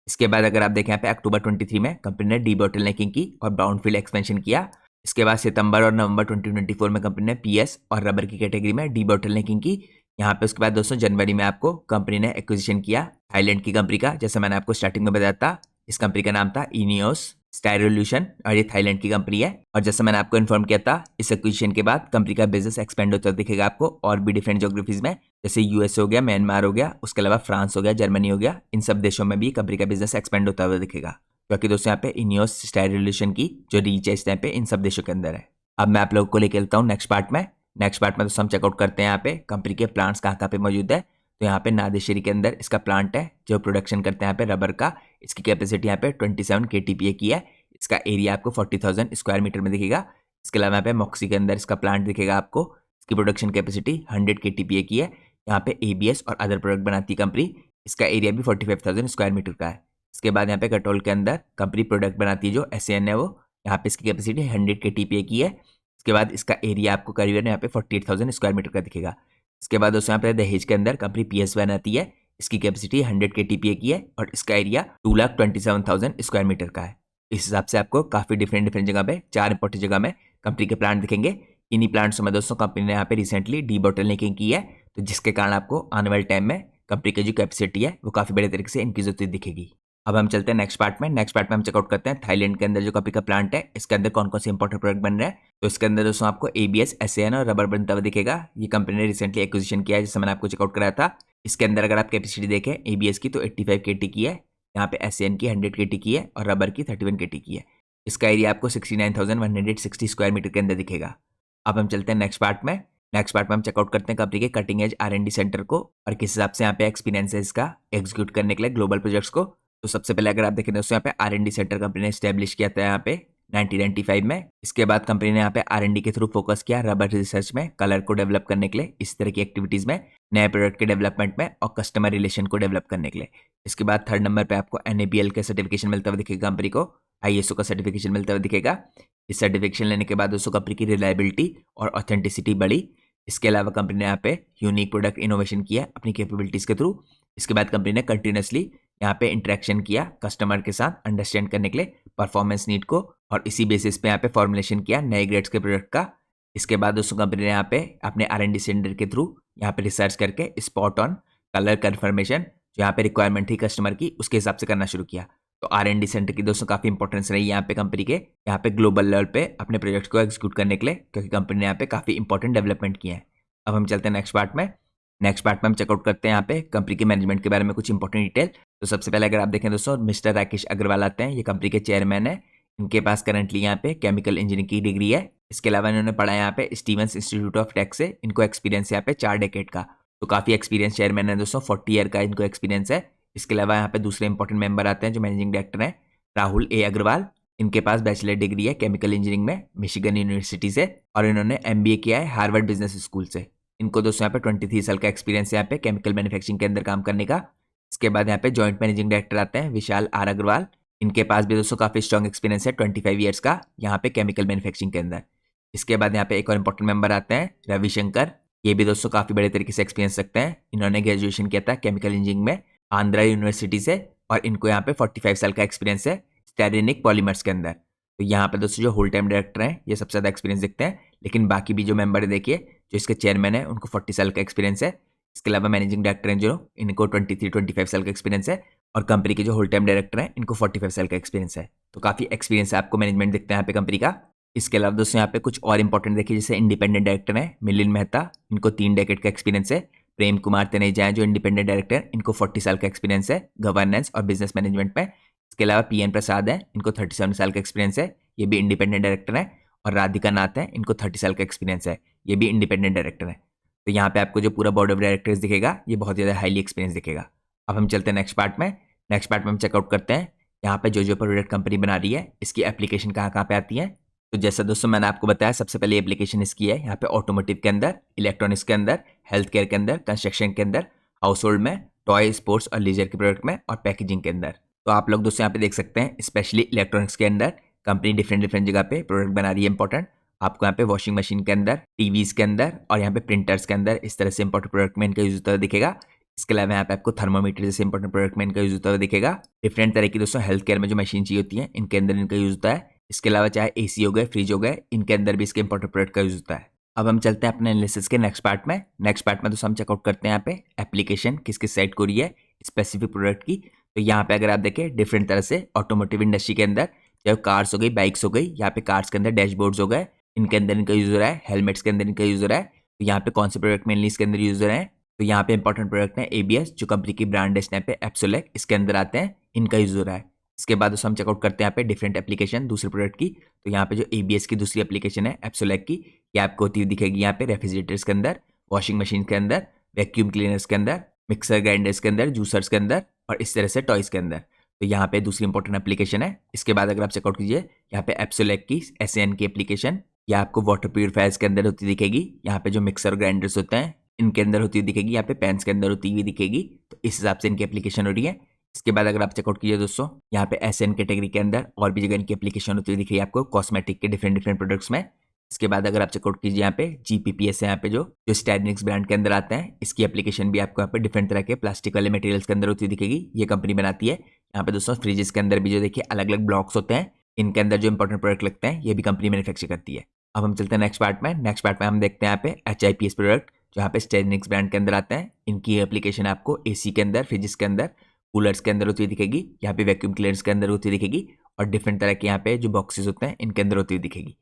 इसके बाद अगर आप देखें यहाँ पे अक्टूबर 23 में कंपनी ने डीबॉटलनेकिंग की और ब्राउनफील्ड एक्सपेंशन किया। इसके बाद सितंबर और नवंबर 2024 में कंपनी ने PS और रबर की कैटेगरी में डीबॉटलनेकिंग की यहाँ पे। उसके बाद दोस्तों जनवरी में आपको कंपनी ने एक्विजिशन किया थाईलैंड की कंपनी का, जैसा मैंने आपको स्टार्टिंग में बताया था। इस कंपनी का नाम था इनियोस स्टाइरोल्यूशन और ये थाईलैंड की कंपनी है। और जैसा मैंने आपको इन्फॉर्म किया था, इस एक्विजिशन के बाद कंपनी का बिजनेस एक्सपेंड होता दिखेगा आपको और भी डिफरेंट ज्योग्राफीज में, जैसे US हो गया, म्यांमार हो गया, उसके अलावा फ्रांस हो गया, जर्मनी हो गया। इन सब देशों में भी कंपनी का बिजनेस एक्सपेंड होता हुआ दिखेगा, क्योंकि दोस्तों यहाँ पे इनियोस स्टाइरोल्यूशन की जो रीच है इस टाइम पे इन सब देशों के अंदर है। अब मैं आप लोगों को लेके चलता हूँ नेक्स्ट पार्ट में। नेक्स्ट पार्ट में दोस्तों हम चेकआउट करते हैं यहाँ पे कंपनी के प्लांट्स कहाँ पे मौजूद है। तो यहाँ पे नादेश्वरी के अंदर इसका प्लांट है जो प्रोडक्शन करते हैं यहाँ पे रबर का। इसकी कैपेसिटी यहाँ पे 27 KTPA की है। इसका एरिया आपको 40,000 स्क्वायर मीटर में दिखेगा। इसके अलावा यहाँ पे मॉक्सी के अंदर इसका प्लांट दिखेगा आपको। इसकी प्रोडक्शन कैपेसिटी 100 KTPA की है। यहाँ पे ABS और अदर प्रोडक्ट बनाती है कंपनी। इसका एरिया भी 45,000 स्क्वायर मीटर का है। इसके बाद यहाँ पे कटोल के अंदर कंपनी प्रोडक्ट बनाती है जो SAN है, वो यहाँ पे इसकी कैपेसिटी 100 KTPA की है। इसके बाद इसका एरिया आपको करीबन यहाँ पे 48,000 स्क्वायर मीटर का दिखेगा। इसके बाद दोस्तों यहाँ पे दहेज के अंदर कंपनी PS बनाती है। इसकी कैपेसिटी 100 KTPA की है और इसका एरिया 2,27,000 स्क्वायर मीटर का है। इस हिसाब से आपको काफी डिफरेंट जगह पे 4 इंपॉर्टेंट जगह में कंपनी के प्लांट दिखेंगे। इन्हीं प्लांट्स में दोस्तों कंपनी ने यहाँ पे रिसेंटली डीबॉटलनेकिंग की है, तो जिसके कारण आपको आने वाले टाइम में कंपनी की जो कैपेसिटी है वो काफी बड़े तरीके से इंक्रीज होती दिखेगी। अब हम चलते हैं नेक्स्ट पार्ट में। नेक्स्ट पार्ट में हम चेकआउट करते हैं थाईलैंड के अंदर जो कंपनी का प्लांट है, इसके अंदर कौन कौन से इंपॉर्टेंट प्रोडक्ट बन रहे हैं। तो इसके अंदर दोस्तों आपको ABS, SAN और रबर बनता हुआ दिखेगा। ये कंपनी ने रिसेंटली एक्विजिशन किया है, जिससे मैंने आपको चेकआउट कराया था। इसके अंदर अगर आप कैपेसिटी देखें ABS की तो 85 KT की है, यहाँ पे SAN की 100 KT की है और रबर की 31 KT की है। इसका एरिया आपको 69,160 स्क्वायर मीटर के अंदर दिखेगा। अब हम चलते हैं नेक्स्ट पार्ट में। नेक्स्ट पार्ट में हम चेकआउट करते हैं कंपनी के कटिंग एज R&D सेंटर को और किस हिसाब से यहाँ पे एक्सपीरियंस है इसका एग्जीक्यूट करने के लिए ग्लोबल प्रोजेक्ट्स को। तो सबसे पहले अगर आप देखें दोस्तों यहाँ पे R&D सेंटर कंपनी ने स्टैब्लिश किया था यहाँ पे 1995 में। इसके बाद कंपनी ने यहाँ पे R&D के थ्रू फोकस किया रबर रिसर्च में, कलर को डेवलप करने के लिए, इस तरह की एक्टिविटीज में, नए प्रोडक्ट के डेवलपमेंट में और कस्टमर रिलेशन को डेवलप करने के लिए। इसके बाद 3rd नंबर पे आपको NABL का सर्टिफिकेशन मिलता हुआ दिखेगा, कंपनी को ISO का सर्टिफिकेशन मिलता हुआ दिखेगा। इस सर्टिफिकेशन लेने के बाद दोस्तों कंपनी की रिलायबिलिटी और ऑथेंटिसिटी बढ़ी। इसके अलावा कंपनी ने यहाँ पे यूनिक प्रोडक्ट इनोवेशन किया अपनी कैपेबिलिटीज के थ्रू। इसके बाद कंपनी ने कंटिन्यूसली यहाँ पे इंटरेक्शन किया कस्टमर के साथ अंडरस्टैंड करने के लिए परफॉर्मेंस नीड को, और इसी बेसिस पे यहाँ पे फॉर्मुलेशन किया नए ग्रेड्स के प्रोडक्ट का। इसके बाद दोस्तों कंपनी ने यहाँ पे अपने R&D सेंटर के थ्रू यहाँ पे रिसर्च करके स्पॉट ऑन कलर कन्फर्मेशन जो यहाँ पे रिक्वायरमेंट थी कस्टमर की, उसके हिसाब से करना शुरू किया। तो R&D सेंटर की दोस्तों काफी इंपॉर्टेंस रही यहाँ पे कंपनी के, यहाँ पे ग्लोबल लेवल पे अपने प्रोजेक्ट को एग्जीक्यूट करने के लिए, क्योंकि कंपनी ने यहाँ पे काफी इंपॉर्टेंट डेवलपमेंट किए हैं। अब हम चलते हैं नेक्स्ट पार्ट में। नेक्स्ट पार्ट में हम चेकआउट करते हैं यहाँ पे कंपनी के मैनेजमेंट के बारे में कुछ इंपॉर्टेंट डिटेल। तो सबसे पहले अगर आप देखें दोस्तों, मिस्टर राकेश अग्रवाल आते हैं, ये कंपनी के चेयरमैन है। इनके पास करंटली यहाँ पे केमिकल इंजीनियरिंग की डिग्री है। इसके अलावा इन्होंने पढ़ा यहाँ पे स्टीवंस इंस्टीट्यूट ऑफ टेक से। इनको एक्सपीरियंस यहाँ पे 4 डेकेड का, तो काफी एक्सपीरियंस चेयरमैन है दोस्तों, 40 ईयर का इनको एक्सपीरियंस है। इसके अलावा यहाँ पे दूसरे इंपॉर्टेंट मेंबर आते हैं जो मैनेजिंग डायरेक्टर है राहुल A अग्रवाल। इनके पास बैचलर डिग्री है केमिकल इंजीनियरिंग में मिशिगन यूनिवर्सिटी से, और इन्होंने MBA किया है हार्वर्ड बिजनेस स्कूल से। इनको दोस्तों यहाँ पे 23 साल का एक्सपीरियंस है यहाँ पे केमिकल मैन्युफैक्चरिंग के अंदर काम करने का। इसके बाद यहाँ पे जॉइंट मैनेजिंग डायरेक्टर आते हैं विशाल R अग्रवाल। इनके पास भी दोस्तों काफ़ी स्ट्रॉन्ग एक्सपीरियंस है 25 ईयर्स का यहाँ पे केमिकल मैन्युफैक्चरिंग के अंदर। इसके बाद यहाँ पे एक और इंपॉर्टेंट मेंबर आते हैं रविशंकर। ये भी दोस्तों काफ़ी बड़े तरीके से एक्सपीरियंस रखते हैं। इन्होंने ग्रेजुएशन किया था केमिकल इंजीनियरिंग में आंध्रा यूनिवर्सिटी से और इनको यहाँ पे 45 साल का एक्सपीरियंस है स्टेरेनिक पॉलीमर्स के अंदर। तो यहाँ पे दोस्तों जो होल टाइम डायरेक्टर हैं ये सबसे ज़्यादा एक्सपीरियंस दिखते हैं, लेकिन बाकी भी जो मेंबर है देखिए जो इसके चेयरमैन है उनको 40 साल का एक्सपीरियंस है। इसके अलावा मैनेजिंग डायरेक्टर हैं जो इनको 23-25 साल का एक्सपीरियंस है और कंपनी के जो होल टाइम डायरेक्टर हैं इनको 45 साल का एक्सपीरियंस है। तो काफ़ी एक्सपीरियंस है आपको मैनेजमेंट दिखता है यहाँ पे कंपनी का। इसके अलावा दोस्तों यहाँ पे कुछ और इंपॉर्टेंट देखिए जैसे इंडिपेंडेंट डायरेक्टर हैं मिलिंद मेहता, इनको 3 डेकेड का एक्सपीरियंस है। प्रेम कुमार तनेजा हैं जो इंडिपेंडेंट डायरेक्टर, इनको 40 साल का एक्सपीरियंस है गवर्नेंस और बिजनेस मैनेजमेंट में। इसके अलावा पीएन प्रसाद हैं, इनको 37 साल का एक्सपीरियंस है, ये भी इंडिपेंडेंट डायरेक्टर हैं। और राधिका नाथ हैं, इनको 30 साल का एक्सपीरियंस है, ये भी इंडिपेंडेंट डायरेक्टर हैं। तो यहाँ पे आपको जो पूरा बोर्ड ऑफ डायरेक्टर्स दिखेगा ये बहुत ज़्यादा हाईली एक्सपीरियंस दिखेगा। अब हम चलते हैं नेक्स्ट पार्ट में। नेक्स्ट पार्ट में हम चेकआउट करते हैं यहाँ पे जो प्रोडक्ट कंपनी बना रही है इसकी एप्लीकेशन कहाँ कहाँ पे आती है। तो जैसा दोस्तों मैंने आपको बताया सबसे पहले एप्लीकेशन इसकी है यहाँ पे ऑटोमोटिव के अंदर, इलेक्ट्रॉनिक्स के अंदर, हेल्थ केयर के अंदर, कंस्ट्रक्शन के अंदर, हाउस होल्ड में, टॉय स्पोर्ट्स और लीजर के प्रोडक्ट में और पैकेजिंग के अंदर। तो आप लोग दोस्तों यहाँ पे देख सकते हैं स्पेशली इलेक्ट्रॉनिक्स के अंदर कंपनी डिफरेंट डिफरेंट जगह पे प्रोडक्ट बना रही है इंपॉर्टेंट। आपको यहाँ पे वॉशिंग मशीन के अंदर, टीवीज के अंदर और यहाँ पे प्रिंटर्स के अंदर इस तरह से इंपॉर्टेंट प्रोडक्ट में इनका यूज होता हुआ दिखेगा। इसके अलावा यहाँ पे आपको थर्मोमीटर जैसे इंपॉर्टेंट प्रोडक्ट में इनका यूज होता हुआ दिखेगा। डिफरेंट तरह की दोस्तों हेल्थ केयर में जो मशीन चाहिए होती है इनके अंदर इनका यूज होता है। इसके अलावा चाहे एसी हो गए, फ्रिज हो गए, इनके अंदर भी इसके इंपॉर्टेंट प्रोडक्ट का यूज होता है। अब हम चलते हैं अपने एनालिसिस के नेक्स्ट पार्ट में। नेक्स्ट पार्ट में दोस्तों हम चेकआउट करते हैं यहाँ पे एप्लीकेशन किस किस साइड को रही है स्पेसिफिक प्रोडक्ट की। तो यहाँ पे अगर आप देखें डिफरेंट तरह से ऑटोमोटिव इंडस्ट्री के अंदर चाहे कार्स हो गई, बाइक्स हो गई, यहाँ पे कार्स के अंदर डैशबोर्ड्स हो गए, इनके अंदर इनका यूज हो रहा है। हेलमेट्स के अंदर इनका यूज हो रहा है। तो यहाँ पे कौन से प्रोडक्ट मेनली इसके अंदर यूज हो रहे हैं, तो यहाँ पे इंपॉर्टेंट प्रोडक्ट है एबीएस जो कंपनी की ब्रांड है स्नैप पे, एप्सोलेक इसके अंदर आते हैं, इनका यूज हो रहा है। इसके बाद दोस्तों हम चेकआउट करते हैं यहाँ पे डिफरेंट एप्लीकेशन दूसरे प्रोडक्ट की। तो यहाँ पे जो एबीएस की दूसरी एप्लीकेशन है एप्सोलेक की, ये आपको होती हुई दिखेगी यहाँ पे रेफ्रिजरेटर्स के अंदर, वॉशिंग मशीन के अंदर, वैक्यूम क्लीनर्स के अंदर, मिक्सर ग्राइंडर्स के अंदर, जूसर्स के अंदर और इस तरह से टॉयज के अंदर। तो यहाँ पे दूसरी इंपॉर्टेंट एप्लीकेशन है। इसके बाद अगर आप चेकआउट कीजिए यहाँ पे एप्सोलेक की एसएन की एप्लीकेशन, ये आपको वाटर प्यूरिफायर्स के अंदर होती दिखेगी। यहाँ पे जो मिक्सर ग्राइंडर्स होते हैं इनके अंदर होती हुई दिखेगी, यहाँ पे पेन्स के अंदर होती हुई दिखेगी। तो इस हिसाब से इनकी एप्लीकेशन हो रही है। इसके बाद अगर आप चेकआउट कीजिए दोस्तों यहाँ पे एसएन कैटेगरी के अंदर और भी जगह इनकी एप्लीकेशन होती हुई दिख रही है आपको कॉस्मेटिक के डिफरेंट डिफरेंट प्रोडक्ट्स में। इसके बाद अगर आप चेकआउट कीजिए यहाँ पे जीपीपीएस है, यहाँ पे जो स्टैडनिक्स ब्रांड के अंदर आते हैं, इसकी एप्लीकेशन भी आपको यहाँ पे डिफरेंट तरह के प्लास्टिक वाले मटेरियल्स के अंदर होती हुई दिखेगी। ये कंपनी बनाती है। यहाँ पे दोस्तों फ्रिजेस के अंदर भी जो देखिए अलग अलग ब्लॉक्स होते हैं, इनके अंदर जो इंपॉर्टेंट प्रोडक्ट लगते हैं ये भी कंपनी मैन्युफैक्चर करती है। अब हम चलते हैं नेक्स्ट पार्ट में। नेक्स्ट पार्ट में हम देखते हैं यहाँ पे HIPS प्रोडक्ट जो यहाँ पे स्टेडनिक्स ब्रांड के अंदर आते हैं। इनकी एप्लीकेशन आपको एसी के अंदर, फ्रिजेस के अंदर, कूलर्स के अंदर होती हुई दिखेगी। यहाँ पे वैक्यूम क्लीनर्स के अंदर होती हुई दिखेगी और डिफरेंट तरह के यहाँ पे जो बॉक्सेस होते हैं इनके अंदर होती हुई दिखेगी।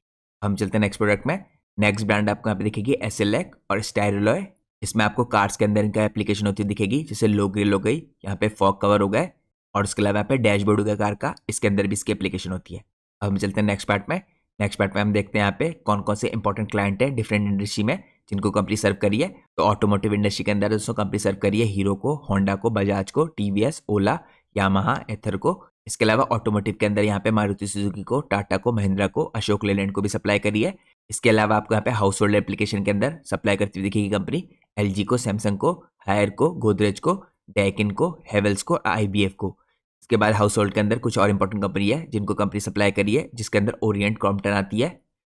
हम चलते हैं नेक्स्ट प्रोडक्ट में। नेक्स्ट ब्रांड आपको यहाँ पे दिखेगी एसएलएक और स्टाइरलॉय। इसमें आपको कार्स के अंदर इनका एप्लीकेशन होती हुई दिखेगी, जैसे लो ग्रिल हो गई, यहाँ पे फॉग कवर हो गए और उसके अलावा यहाँ पे डैशबोर्ड हो गया कार का, इसके अंदर भी इसकी एप्लीकेशन होती है। अब हम चलते हैं नेक्स्ट पार्ट में। नेक्स्ट पार्ट में हम देखते हैं यहाँ पे कौन कौन से इंपॉर्टेंट क्लाइंट है डिफरेंट इंडस्ट्री में जिनको कंपनी सर्व करी है। तो ऑटोमोटिव इंडस्ट्री के अंदर दोस्तों कंपनी सर्व करी है हीरो को, होंडा को, बजाज को, टीवीएस, ओला, यामाहा, एथर को। इसके अलावा ऑटोमोटिव के अंदर यहाँ पे मारुति सुजुकी को, टाटा को, महिंद्रा को, अशोक लेलैंड को भी सप्लाई करी है। इसके अलावा आपको यहाँ पे हाउस होल्ड एप्लीकेशन के अंदर सप्लाई करती हुई दिखेगी कंपनी एलजी को, सैमसंग को, हायर को, गोदरेज को, डैकिन को, हेवेल्स को, आईबीएफ को। इसके बाद हाउस होल्ड के अंदर कुछ और इंपॉर्टेंट कंपनी है जिनको कंपनी सप्लाई करी है, जिसके अंदर ओरिएंट, क्रॉम्पटन आती है,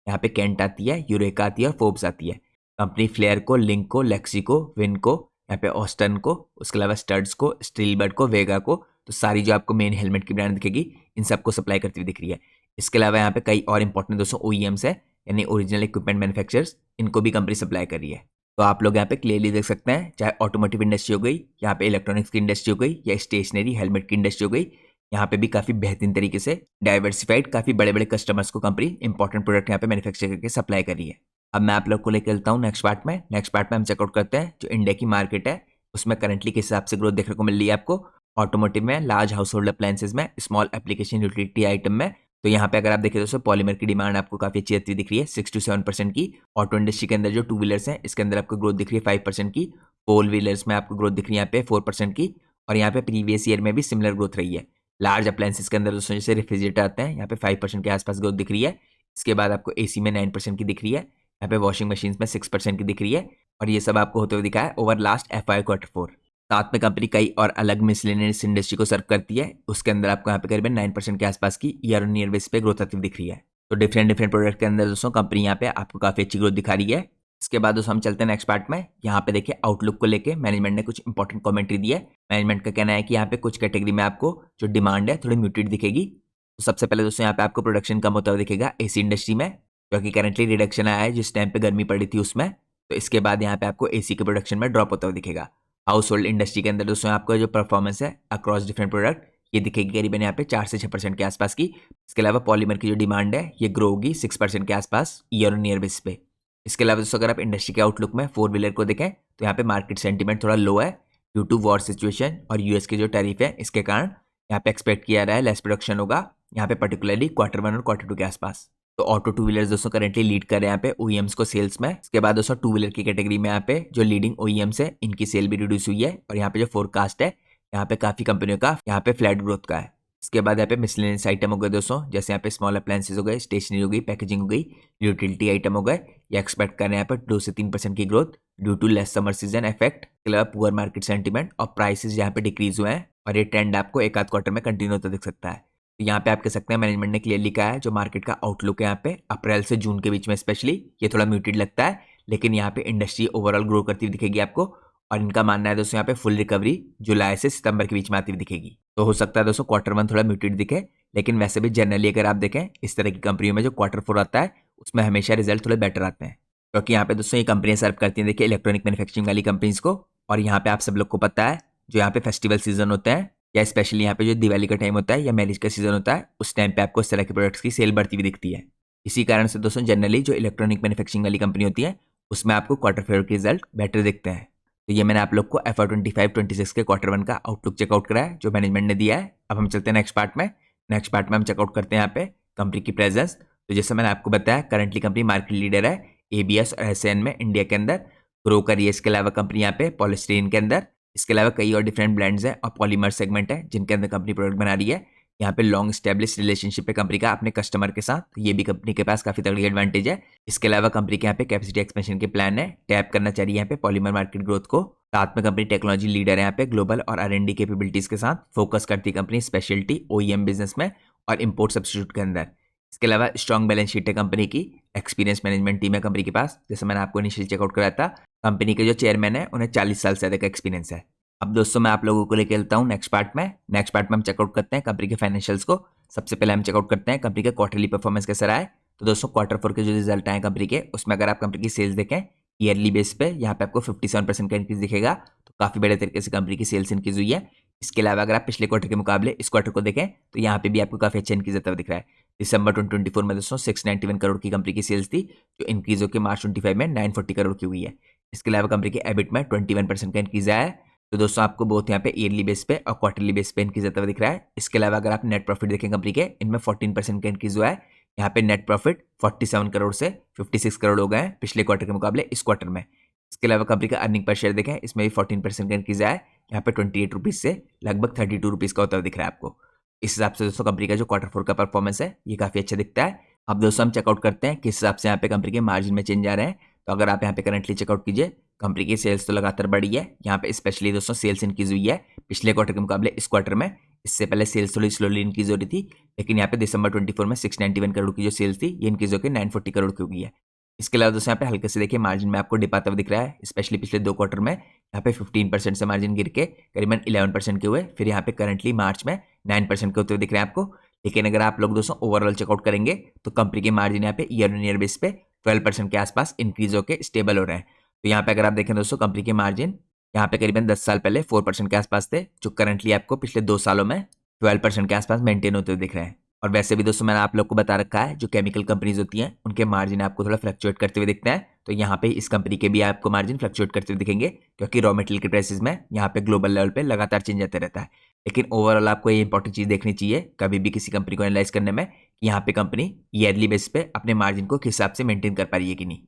यहाँ पे कैंट आती है, यूरेका आती है और फोर्ब्स आती है। कंपनी फ्लेयर को, लिंक को, लेक्सी को, विन को, यहाँ पे ऑस्टन को, उसके अलावा स्टड्स को, स्टीलबर्ड को, वेगा को, तो सारी जो आपको मेन हेलमेट की ब्रांड दिखेगी इन सबको सप्लाई करती हुई दिख रही है। इसके अलावा यहाँ पे कई और इंपॉर्टेंट दोस्तों OEMs है, यानी ओरिजिनल इक्विपमेंट मैन्युफैक्चरर्स, इनको भी कंपनी सप्लाई कर रही है। तो आप लोग यहाँ पे क्लियरली देख सकते हैं, चाहे ऑटोमोटिव इंडस्ट्री हो गई, यहाँ पे इलेक्ट्रॉनिक्स की इंडस्ट्री हो गई या स्टेशनरी हेलमेट की इंडस्ट्री हो गई, यहाँ पे भी काफी बेहतरीन तरीके से डाइवर्सिफाइड काफी बड़े बड़े कस्टमर्स को कंपनी इंपॉर्टेंट प्रोडक्ट यहाँ पे मैन्युफैक्चर करके सप्लाई कर रही है। अब मैं आप लोग को लेकर चलता हूँ नेक्स्ट पार्ट में। नेक्स्ट पार्ट में हम चेकआउट करते हैं जो इंडिया की मार्केट है उसमें करंटली किस हिसाब से ग्रोथ देखने को मिल रही है आपको। ऑटोमोटिव में, लार्ज हाउस होल्ड अप्लायंसेज में, स्मॉल एप्लीकेशन यूटिलिटी आइटम में। तो यहाँ पे अगर आप देखें दोस्तों पॉलीमर की डिमांड आपको काफी अच्छी आती दिख रही है 6 to 7% की। ऑटो इंडस्ट्री के अंदर जो 2 व्हीलर्स हैं इसके अंदर आपको ग्रोथ दिख रही है 5% की। 4 व्हीलर्स में आपको ग्रोथ दिख रही है यहाँ पे 4% की और यहाँ पे प्रीवियस ईयर में भी सिमिलर ग्रोथ रही है। लार्ज अप्लायंसेज के अंदर दोस्तों जैसे रेफ्रिजरेटर आते हैं यहाँ पे 5% के आसपास ग्रोथ दिख रही है। इसके बाद आपको एसी में 9% की दिख रही है, यहाँ पे वॉशिंग मशीन में 6% की दिख रही है और ये सब आपको होते हुए दिखा है ओवर लास्ट FY Q4। साथ में कंपनी कई और अलग मिसलेनियस इंडस्ट्री को सर्व करती है। उसके अंदर आपको यहाँ पे करीबन 9% के आसपास की ईयर ऑन ईयर बेस पे ग्रोथ आती हुई दिख रही है। तो डिफरेंट डिफरेंट प्रोडक्ट के अंदर दोस्तों कंपनी यहाँ पे आपको काफी अच्छी ग्रोथ दिखा रही है। इसके बाद दोस्तों हम चलते हैं नेक्स्ट पार्ट में। यहाँ पे देखिए आउटलुक को लेके मैनेजमेंट ने कुछ इंपॉर्टेंट कमेंट्री दी है। मैनेजमेंट का कहना है कि यहाँ पे कुछ कैटेगरी में आपको जो डिमांड है थोड़ी म्यूटेड दिखेगी। तो सबसे पहले दोस्तों यहाँ पे आपको प्रोडक्शन कम होता हुआ दिखेगा एसी इंडस्ट्री में, क्योंकि करंटली रिडक्शन आया है जिस टाइम पे गर्मी पड़ी थी उसमें। तो इसके बाद यहाँ पे आपको एसी के प्रोडक्शन में ड्रॉप होता हुआ दिखेगा। हाउस होल्ड इंडस्ट्री के अंदर दोस्तों आपका जो परफॉर्मेंस है अक्रॉस डिफरेंट प्रोडक्ट ये दिखेगी करीबन यहाँ पे 4 से 6% के आसपास की। इसके अलावा पॉलीमर की जो डिमांड है ये ग्रो होगी 6% के आसपास ईयर ऑन ईयर बेस पे। इसके अलावा दोस्तों अगर आप इंडस्ट्री के आउटलुक में 4 व्हीलर को देखें तो यहाँ पे मार्केट सेंटीमेंट थोड़ा लो है ड्यू टू वॉर सिचुएशन और यूएस के जो टैरिफ है इसके कारण यहाँ पे एक्सपेक्ट किया रहा है लेस प्रोडक्शन होगा यहाँ पे पर्टिकुलरली Q1 और Q2 के आसपास। तो ऑटो 2 व्हीलर्स दोस्तों करेंटली लीड कर रहे हैं यहाँ पे ओईएम्स को सेल्स में। इसके बाद दोस्तों 2 व्हीलर की कैटेगरी में यहाँ पे जो लीडिंग ओईएम्स है इनकी सेल भी रिड्यूस हुई है और यहाँ पे जो फोरकास्ट है यहाँ पे काफी कंपनियों का यहाँ पे फ्लैट ग्रोथ का है। इसके बाद यहाँ पे मिसलेनियस आइटम हो गए दोस्तों, जैसे यहाँ पे स्मॉल अप्लायंसेस हो गए, स्टेशनरी हो गई, पैकेजिंग हो गई, यूटिलिटी आइटम हो गए। ये एक्सपेक्ट कर रहे हैं यहाँ पे 2 से 3% की growth due to less summer season effect, इसके अलावा पुअर मार्केट सेंटीमेंट और प्राइसेस यहाँ पे डिक्रीज हुए हैं और ये ट्रेंड आपको एक आध क्वार्टर में कंटिन्यू होता दिख सकता है। तो यहाँ पे आप कह सकते हैं मैनेजमेंट ने क्लियरली कहा है जो मार्केट का आउटलुक है यहाँ पे अप्रैल से जून के बीच में स्पेशली ये थोड़ा म्यूटेड लगता है, लेकिन यहाँ पे इंडस्ट्री ओवरऑल ग्रो करती हुई दिखेगी आपको। और इनका मानना है दोस्तों यहाँ पे फुल रिकवरी जुलाई से सितंबर के बीच में आती हुई दिखेगी। तो हो सकता है दोस्तों Q1 थोड़ा म्यूटेड दिखे, लेकिन वैसे भी जनरली अगर आप देखें इस तरह की कंपनियों में जो Q4 आता है उसमें हमेशा रिजल्ट थोड़े बेटर आते हैं, क्योंकि यहाँ पे दोस्तों ये कंपनियां सर्व करती हैं देखिए इलेक्ट्रॉनिक मैन्युफैक्चरिंग वाली कंपनीज को। और यहाँ पे आप सब लोग को पता है जो यहाँ पे फेस्टिवल सीजन होता है या स्पेशली यहाँ पे जो दिवाली का टाइम होता है या मैरिज का सीजन होता है उस टाइम पे आपको इस तरह के प्रोडक्ट्स की सेल बढ़ती हुई दिखती है। इसी कारण से दोस्तों जनरली जो इलेक्ट्रॉनिक मैन्युफैक्चरिंग वाली कंपनी होती है उसमें आपको Q4 के रिजल्ट बेटर दिखते हैं। तो ये मैंने आप लोग को FY25-26 के Q1 का आउटलुक चेकआउट करा है जो मैनेजमेंट ने दिया है। अब हम चलते हैं नेक्स्ट पार्ट में। नेक्स्ट पार्ट में हम चेकआउट करते हैं यहाँ पे कंपनी की प्रेजेंस। तो जैसे मैंने आपको बताया करंटली कंपनी मार्केट लीडर है ABS और SAN में इंडिया के अंदर ग्रो कर रही है। इसके अलावा कंपनी यहाँ पे पॉलीस्टीरीन के अंदर, इसके अलावा कई और डिफरेंट ब्रांड्स हैं और पॉलीमर सेगमेंट है जिनके अंदर कंपनी प्रोडक्ट बना रही है। यहाँ पे लॉन्ग स्टेब्लिश रिलेशनशिप है कंपनी का अपने कस्टमर के साथ, तो ये भी कंपनी के पास काफी तगड़ी एडवांटेज है। इसके अलावा कंपनी के यहाँ पे कैपेसिटी एक्सपेंशन के प्लान है, टैप करना चाहिए यहाँ पे पॉलीमर मार्केट ग्रोथ को। साथ में कंपनी टेक्नोलॉजी लीडर है यहाँ पे ग्लोबल और R&D कैपेबिलिटीज के साथ फोकस करती है कंपनी स्पेशलिटी OEM बिजनेस में और इम्पोर्ट सब्स्टिट्यूट के अंदर। इसके अलावा स्ट्रॉन्ग बैलेंस शीट है कंपनी की, एक्सपीरियंस मैनेजमेंट टीम है कंपनी के पास। जैसे मैंने आपको इनिशियल चेकआउट कराया था कंपनी के जो चेयरमैन है उन्हें 40 साल से अधिक एक्सपीरियंस है। अब दोस्तों मैं आप लोगों को लेकर चलता हूँ नेक्स्ट पार्ट में। नेक्स्ट पार्ट में हम चेकआउट करते हैं कंपनी के फाइनेंशियल्स को। सबसे पहले हम चेकआउट करते हैं कंपनी का क्वार्टरली परफॉर्मेंस कैसा रहा है। तो दोस्तों Q4 के जो रिजल्ट आए कंपनी के उसमें अगर आप कंपनी की सेल्स देखें ईयरली बेस पे यहाँ पे आपको 57% का इंक्रीज दिखेगा, तो काफी बड़े तरीके से कंपनी की सेल्स इंक्रीज हुई है। इसके अलावा अगर आप पिछले क्वार्टर के मुकाबले इस क्वार्टर को देखें तो यहाँ पे भी आपको काफी अच्छा इंक्रीज आता हुआ दिख रहा है। दिसंबर 2024 में दोस्तों 691 करोड़ की कंपनी की सेल्स थी जो इंक्रीज होकर मार्च 25 में 940 करोड़ की हुई है। इसके अलावा कंपनी के एबिट में 21% का इंक्रीज आया है। तो दोस्तों आपको बहुत यहाँ पे ईयरली बेस पे और क्वार्टरली बेस पे इंक्रीज आता हुआ दिख रहा है। इसके अलावा अगर आप नेट प्रॉफिट देखें कंपनी के इनमें 14% का इंक्रीज हुआ है। यहाँ पे नेट प्रॉफिट 47 करोड़ से 56 करोड़ हो गए हैं पिछले क्वार्टर के मुकाबले इस क्वार्टर में। इसके अलावा कंपनी का अर्निंग पर शेयर देखें इसमें भी 14% का इंक्रीज आया है। यहाँ पे 28 रुपीज से लगभग 32 रुपीज का होता हुआ दिख रहा है आपको। इस हिसाब से दोस्तों कंपनी का जो Q4 का परफॉर्मेंस है ये काफी अच्छा दिखता है। अब दोस्तों हम चेकआउट करते हैं किस हिसाब से यहाँ पे कंपनी के मार्जिन में चेंज आ रहे हैं। तो अगर आप यहाँ पे करंटली चेकआउट कीजिए कंपनी की सेल्स तो लगातार बढ़ी है, यहाँ पे स्पेशली दोस्तों सेल्स इंक्रीज हुई है पिछले क्वार्टर के मुकाबले इस क्वार्टर में। इससे पहले सेल्स थोड़ी स्लोली इंक्रीज हो रही थी, लेकिन यहाँ पे दिसंबर 24 में 691 करोड़ की जो सेल्स थी ये इंक्रीज होकर 940 करोड़ की हो गई है। इसके अलावा दोस्तों यहाँ पे हल्के से देखिए मार्जिन में आपको डिप आता हुआ दिख रहा है, स्पेशली पिछले 2 क्वार्टर में यहाँ पे 15% से मार्जिन गिर के करीबन 11% के हुए, फिर यहाँ पे करंटली मार्च में 9% के होते हुए दिख रहे हैं आपको। लेकिन अगर आप लोग दोस्तों ओवरऑल चेकआउट करेंगे तो कंपनी के मार्जिन यहाँ पे ईयर ऑन ईयर बेस पे 12% के आसपास इंक्रीज होकर स्टेबल हो रहे हैं। तो यहाँ पे अगर आप देखें दोस्तों कंपनी के मार्जिन यहाँ पे करीबन 10 साल पहले 4% के आसपास थे, जो करंटली आपको पिछले 2 सालों में 12% के आसपास मेंटेन होते हुए दिख रहे हैं। और वैसे भी दोस्तों मैंने आप लोग को बता रखा है जो केमिकल कंपनीज होती हैं उनके मार्जिन आपको थोड़ा फ्लक्चुएट करते हुए दिखते हैं। तो यहाँ पे इस कंपनी के भी आपको मार्जिन फ्लक्चुएट करते हुए दिखेंगे, क्योंकि रॉ मटेरियल के प्राइसेस में यहाँ पे ग्लोबल लेवल पे लगातार चेंज आते रहता है। लेकिन ओवरऑल आपको ये इंपॉर्टेंट चीज देखनी चाहिए कभी भी किसी कंपनी को एनालाइज करने में कि यहाँ पे कंपनी ईयरली बेस पे अपने मार्जिन को किस हिसाब से मेंटेन कर पा रही है कि नहीं।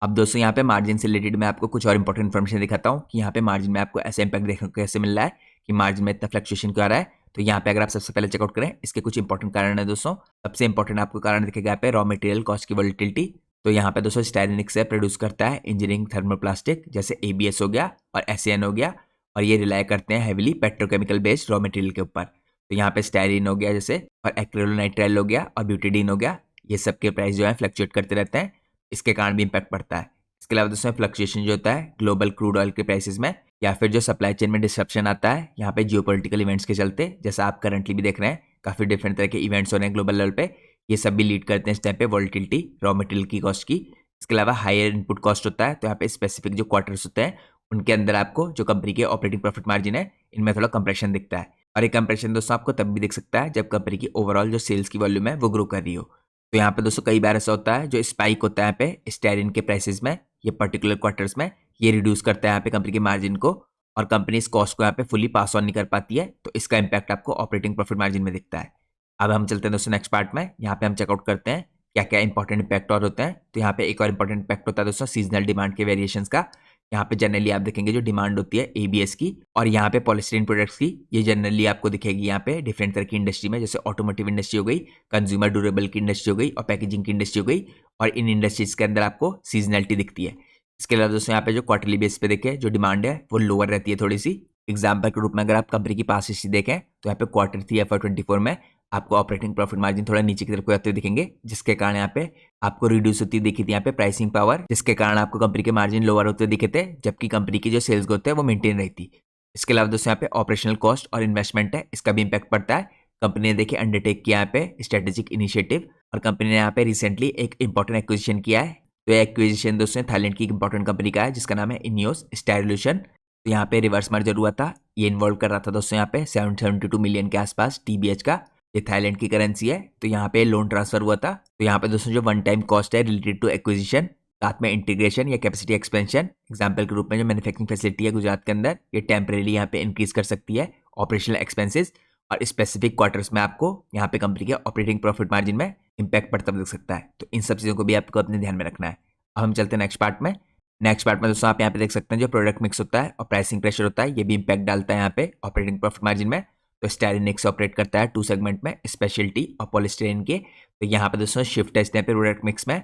अब दोस्तों यहाँ पे मार्जिन से रिलेटेड मैं आपको कुछ और इंपॉर्टेंट इन्फॉर्मेशन दिखाता हूँ कि यहाँ पे मार्जिन में आपको ऐसा इंपैक्ट देखने को कैसे मिल रहा है कि मार्जिन में इतना फ्लक्चुएशन क्यों आ रहा है। तो यहाँ पे अगर आप सबसे पहले चेकआउट करें इसके कुछ इंपॉर्टेंट कारण है दोस्तों। सबसे इंपॉर्टेंट आपको कारण दिखेगा यहाँ पे रॉ मटेरियल कॉस्ट की वोलेटिलिटी। तो यहाँ पे दोस्तों स्टाइरेनिक से प्रोड्यूस करता है इंजीनियरिंग थर्मोप्लास्टिक जैसे ABS हो गया और SAN हो गया, और ये रिलाय करते हैं heavily petrochemical based raw material के ऊपर। तो यहाँ पे स्टायरीन हो गया जैसे, और एक्रिलोनाइट्राइल हो गया, और ब्यूटेडीन हो गया, ये सब के प्राइस जो है फ्लक्चुएट करते रहते हैं, इसके कारण भी इम्पैक्ट पड़ता है। इसके अलावा दोस्तों फ्लक्चुएशन जो होता है ग्लोबल क्रूड ऑयल के प्राइसेस में, या फिर जो सप्लाई चेन में डिस्रप्शन आता है यहाँ पे जियोपॉलिटिकल इवेंट्स के चलते, जैसा आप करंटली भी देख रहे हैं काफी डिफरेंट तरह के इवेंट्स हो रहे हैं ग्लोबल लेवल पे, ये सब भी लीड करते हैं इस टाइम पे वॉलिटिलिटी रॉ मटेरियल की कॉस्ट की। इसके अलावा हायर इनपुट कॉस्ट होता है, तो यहाँ पे स्पेसिफिक जो क्वार्टर्स होते हैं उनके अंदर आपको जो कंपनी के ऑपरेटिंग प्रॉफिट मार्जिन है इनमें थोड़ा कंप्रेशन दिखता है। और ये कंप्रेशन दोस्तों आपको तब भी दिख सकता है जब कंपनी की ओवरऑल जो सेल्स की वॉल्यूम है वो ग्रो कर रही हो। तो यहाँ पे दोस्तों कई बार ऐसा होता है जो स्पाइक होता है यहाँ पे स्टेरिन के प्राइसेस में, ये पर्टिकुलर क्वार्टर्स में, ये रिड्यूस करता है यहाँ पे कंपनी के मार्जिन को, और कंपनी इस कॉस्ट को यहाँ पे फुली पास ऑन नहीं कर पाती है, तो इसका इंपैक्ट आपको ऑपरेटिंग प्रॉफिट मार्जिन में दिखता है। अब हम चलते हैं दोस्तों नेक्स्ट पार्ट में, यहाँ पे हम चेकआउट करते हैं क्या क्या इंपॉर्टेंट इंपैक्ट और होते हैं। तो यहाँ पे एक और इंपॉर्टेंट इंपैक्ट होता है दोस्तों सीजनल डिमांड के वेरिएशंस का। यहाँ पे जनरली आप देखेंगे जो डिमांड होती है एबीएस की और यहाँ पे पॉलीस्टीरीन प्रोडक्ट्स की, ये जनरली आपको दिखेगी यहाँ पे डिफरेंट तरह की इंडस्ट्री में, जैसे ऑटोमोटिव इंडस्ट्री हो गई, कंज्यूमर ड्यूरेबल की इंडस्ट्री हो गई, और पैकेजिंग की इंडस्ट्री हो गई, और इन इंडस्ट्रीज के अंदर आपको सीजनलिटी दिखती है। इसके अलावा दोस्तों यहाँ पे जो क्वार्टरली बेस पे देखें जो डिमांड है वो लोअर रहती है थोड़ी सी। एग्जाम्पल के रूप में अगर आप कंपनी की पास हिस्ट्री देखें तो यहाँ पे Q3 FY24 में आपको ऑपरेटिंग प्रॉफिट मार्जिन थोड़ा नीचे की तरफ जाते हुए दिखेंगे, जिसके कारण यहाँ पे आपको रिड्यूस होती दिखी थी यहाँ पे प्राइसिंग पावर, जिसके कारण आपको कंपनी के मार्जिन लोअर होते दिखे थे, जबकि कंपनी की जो सेल्स ग्रोथ है वो मेंटेन रहती। इसके अलावा दोस्तों यहाँ पे ऑपरेशनल कॉस्ट और इन्वेस्टमेंट है, इसका भी इंपैक्ट पड़ता है। कंपनी ने देखिए अंडरटेक किया यहाँ पे स्ट्रेटेजिक इनिशिएटिव, और कंपनी ने यहाँ पे रिसेंटली एक इंपॉर्टेंट एक्विजिशन किया है। तो ये एक्विजिशन दोस्तों थाईलैंड की एक इंपॉर्टेंट कंपनी का है जिसका नाम है इनियोस स्टाइल्यूशन। तो यहाँ पे रिवर्स मर्जर हुआ था, ये इन्वॉल्व कर रहा था दोस्तों यहाँ पे 772 मिलियन के आसपास TBH का, ये थाईलैंड की करेंसी है। तो यहाँ पे लोन ट्रांसफर हुआ था। तो यहाँ पे दोस्तों जो वन टाइम कॉस्ट है रिलेटेड टू एक्विजिशन, साथ में इंटीग्रेशन या कैपेसिटी एक्सपेंशन, एग्जांपल के रूप में जो मैन्युफैक्चरिंग फैसिलिटी है गुजरात के अंदर, ये टेम्परेरी यहाँ पे इंक्रीज कर सकती है ऑपरेशनल एक्सपेंसेस, और स्पेसिफिक क्वार्टर्स में आपको यहाँ पे कंपनी के ऑपरेटिंग प्रॉफिट मार्जिन में इंपैक्ट पड़ता दिख सकता है। तो इन सब चीज़ों को भी आपको अपने ध्यान में रखना है। अब हम चलते हैं नेक्स्ट पार्ट में। नेक्स्ट पार्ट में दोस्तों आप यहाँ पे देख सकते हैं जो प्रोडक्ट मिक्स होता है और प्राइसिंग प्रेशर होता है, ये भी इंपैक्ट डालता है यहाँ पे ऑपरेटिंग प्रॉफिट मार्जिन में। तो स्टाइरिन नेक्स्ट ऑपरेट करता है 2 सेगमेंट में, स्पेशलिटी और पॉलीस्टाइरिन के। तो यहाँ पे दोस्तों शिफ्ट है इस टाइप पे प्रोडक्ट मिक्स में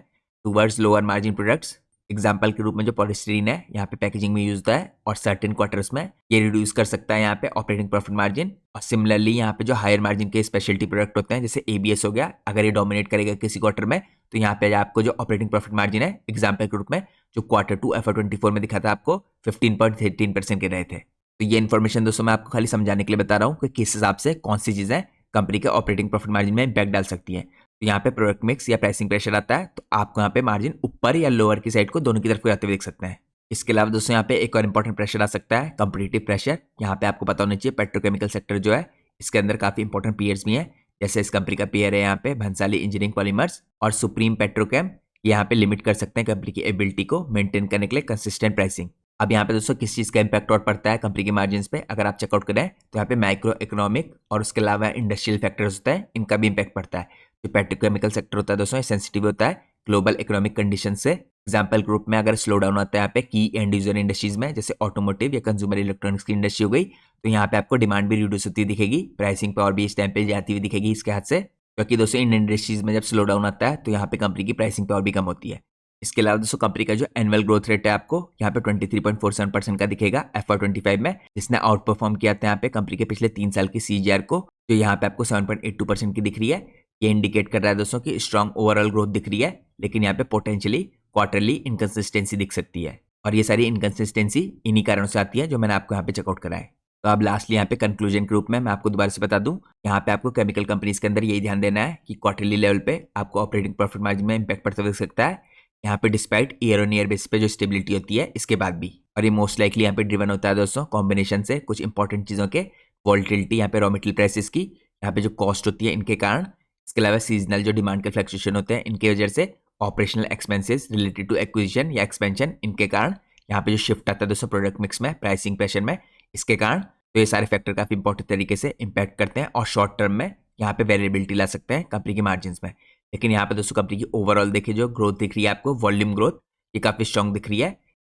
towards lower margin products. Example के रूप में जो पॉलीस्टाइरिन है यहाँ पे पैकेजिंग में यूज होता है, और सर्टेन क्वार्टर्स में ये रिड्यूस कर सकता है यहाँ पे ऑपरेटिंग प्रॉफिट मार्जिन। और सिमिलरली यहाँ पे जो हायर मार्जिन के स्पेशलिटी प्रोडक्ट होते हैं जैसे ABS हो गया, अगर ये डोमिनेट करेगा किसी क्वार्टर में तो यहाँ पे आपको जो ऑपरेटिंग प्रॉफिट मार्जिन है एग्जाम्पल के रूप में जो Q2 FY24 में दिखा था आपको 15.13% के रहे थे। तो ये इन्फॉर्मेशन दोस्तों मैं आपको खाली समझाने के लिए बता रहा हूँ कि किस हिसाब से कौन सी चीजें कंपनी के ऑपरेटिंग प्रॉफिट मार्जिन में इंपैक्ट डाल सकती है। तो यहाँ पे प्रोडक्ट मिक्स या प्राइसिंग प्रेशर आता है, तो आपको यहाँ पे मार्जिन ऊपर या लोअर की साइड को दोनों की तरफ को जाते हुए देख सकते हैं। इसके अलावा दोस्तों यहाँ पे एक और इंपॉर्टेंट प्रेशर आ सकता है कॉम्पिटिटिव प्रेशर। यहाँ पे आपको पता होना चाहिए पेट्रोकेमिकल सेक्टर जो है इसके अंदर काफी इंपॉर्टेंट पीयर्स भी हैं, जैसे इस कंपनी का पीयर है यहाँ पे भंसाली इंजीनियरिंग पॉलीमर्स और सुप्रीम पेट्रोकेम। यहाँ पे लिमिट कर सकते हैं कंपनी की एबिलिटी को मेंटेन करने के लिए कंसिस्टेंट प्राइसिंग। अब यहाँ पे दोस्तों किस चीज़ का इंपैक्ट और पड़ता है कंपनी के मार्जिन पे, अगर आप चेकआउट करें तो यहाँ पे माइक्रो इकोनॉमिक और उसके अलावा इंडस्ट्रियल फैक्टर्स होते हैं, इनका भी इंपैक्ट पड़ता है। जो पेट्रोकेमिकल सेक्टर होता है दोस्तों सेंसिटिव होता है ग्लोबल इकोनॉमिक कंडीशन से। एग्जाम्पल के रूप में अगर स्लो डाउन आता है यहाँ पे की एंड यूजर इंडस्ट्रीज में, जैसे ऑटोमोटिव या कंज्यूमर इलेक्ट्रॉनिक्स की इंडस्ट्री हो गई, तो यहाँ पे आपको डिमांड भी रिड्यूस होती दिखेगी, प्राइसिंग पावर भी इस टाइम पे जाती हुई दिखेगी इसके हाथ से, क्योंकि दोस्तों इन इंडस्ट्रीज में जब स्लो डाउन आता है तो यहाँ पे कंपनी की प्राइसिंग पावर भी कम होती है। इसके अलावा दोस्तों कंपनी का जो एनुअल ग्रोथ रेट है आपको यहाँ पे 23.47% का दिखेगा FY25 में, जिसने आउट परफॉर्म किया था यहाँ पे कंपनी के पिछले 3 साल की CAGR को, जो यहाँ पे आपको 7.82% की दिख रही है। ये इंडिकेट कर रहा है दोस्तों कि स्ट्रॉन्ग ओवरऑल ग्रोथ दिख रही है, लेकिन यहाँ पे पोटेंशियली क्वार्टरली इनकंसिस्टेंसी दिख सकती है, और ये सारी इनकंसिस्टेंसी इन्हीं कारणों से आती है जो मैंने आपको यहाँ पे चेकआउट करा है। तो अब लास्टली यहाँ पे कंक्लूजन के रूप में मैं आपको दोबारा से बता दूं, यहाँ पे आपको केमिकल कंपनीज के अंदर यही ध्यान देना है कि क्वार्टरली लेवल पे आपको ऑपरेटिंग प्रॉफिट मार्जिन में इंपैक्ट पड़ता दिख सकता है, यहाँ पे despite year on year basis पे जो स्टेबिलिटी होती है इसके बाद भी। और ये मोस्ट लाइकली यहाँ पे ड्रिवन होता है दोस्तों कॉम्बिनेशन से कुछ इंपॉर्टेंट चीज़ों के, वॉल्टिलिटी यहाँ पे रॉ मटेरियल प्राइसेस की, यहाँ पे जो कॉस्ट होती है इनके कारण, इसके अलावा सीजनल जो डिमांड के फ्लक्चुएशन होते हैं इनके वजह से, operational expenses related to acquisition या एक्सपेंशन इनके कारण, यहाँ पे जो शिफ्ट आता है दोस्तों प्रोडक्ट मिक्स में प्राइसिंग प्रेशर में इसके कारण। तो ये सारे फैक्टर काफी इंपॉर्टेंट तरीके से इंपैक्ट करते हैं और शॉर्ट टर्म में यहाँ पे वेरिएबिलिटी ला सकते हैं कंपनी की मार्जिन में। लेकिन यहाँ पे दोस्तों कंपनी की ओवरऑल देखिए जो ग्रोथ दिख रही है आपको, वॉल्यूम ग्रोथ, ये काफी स्ट्रॉन्ग दिख रही है,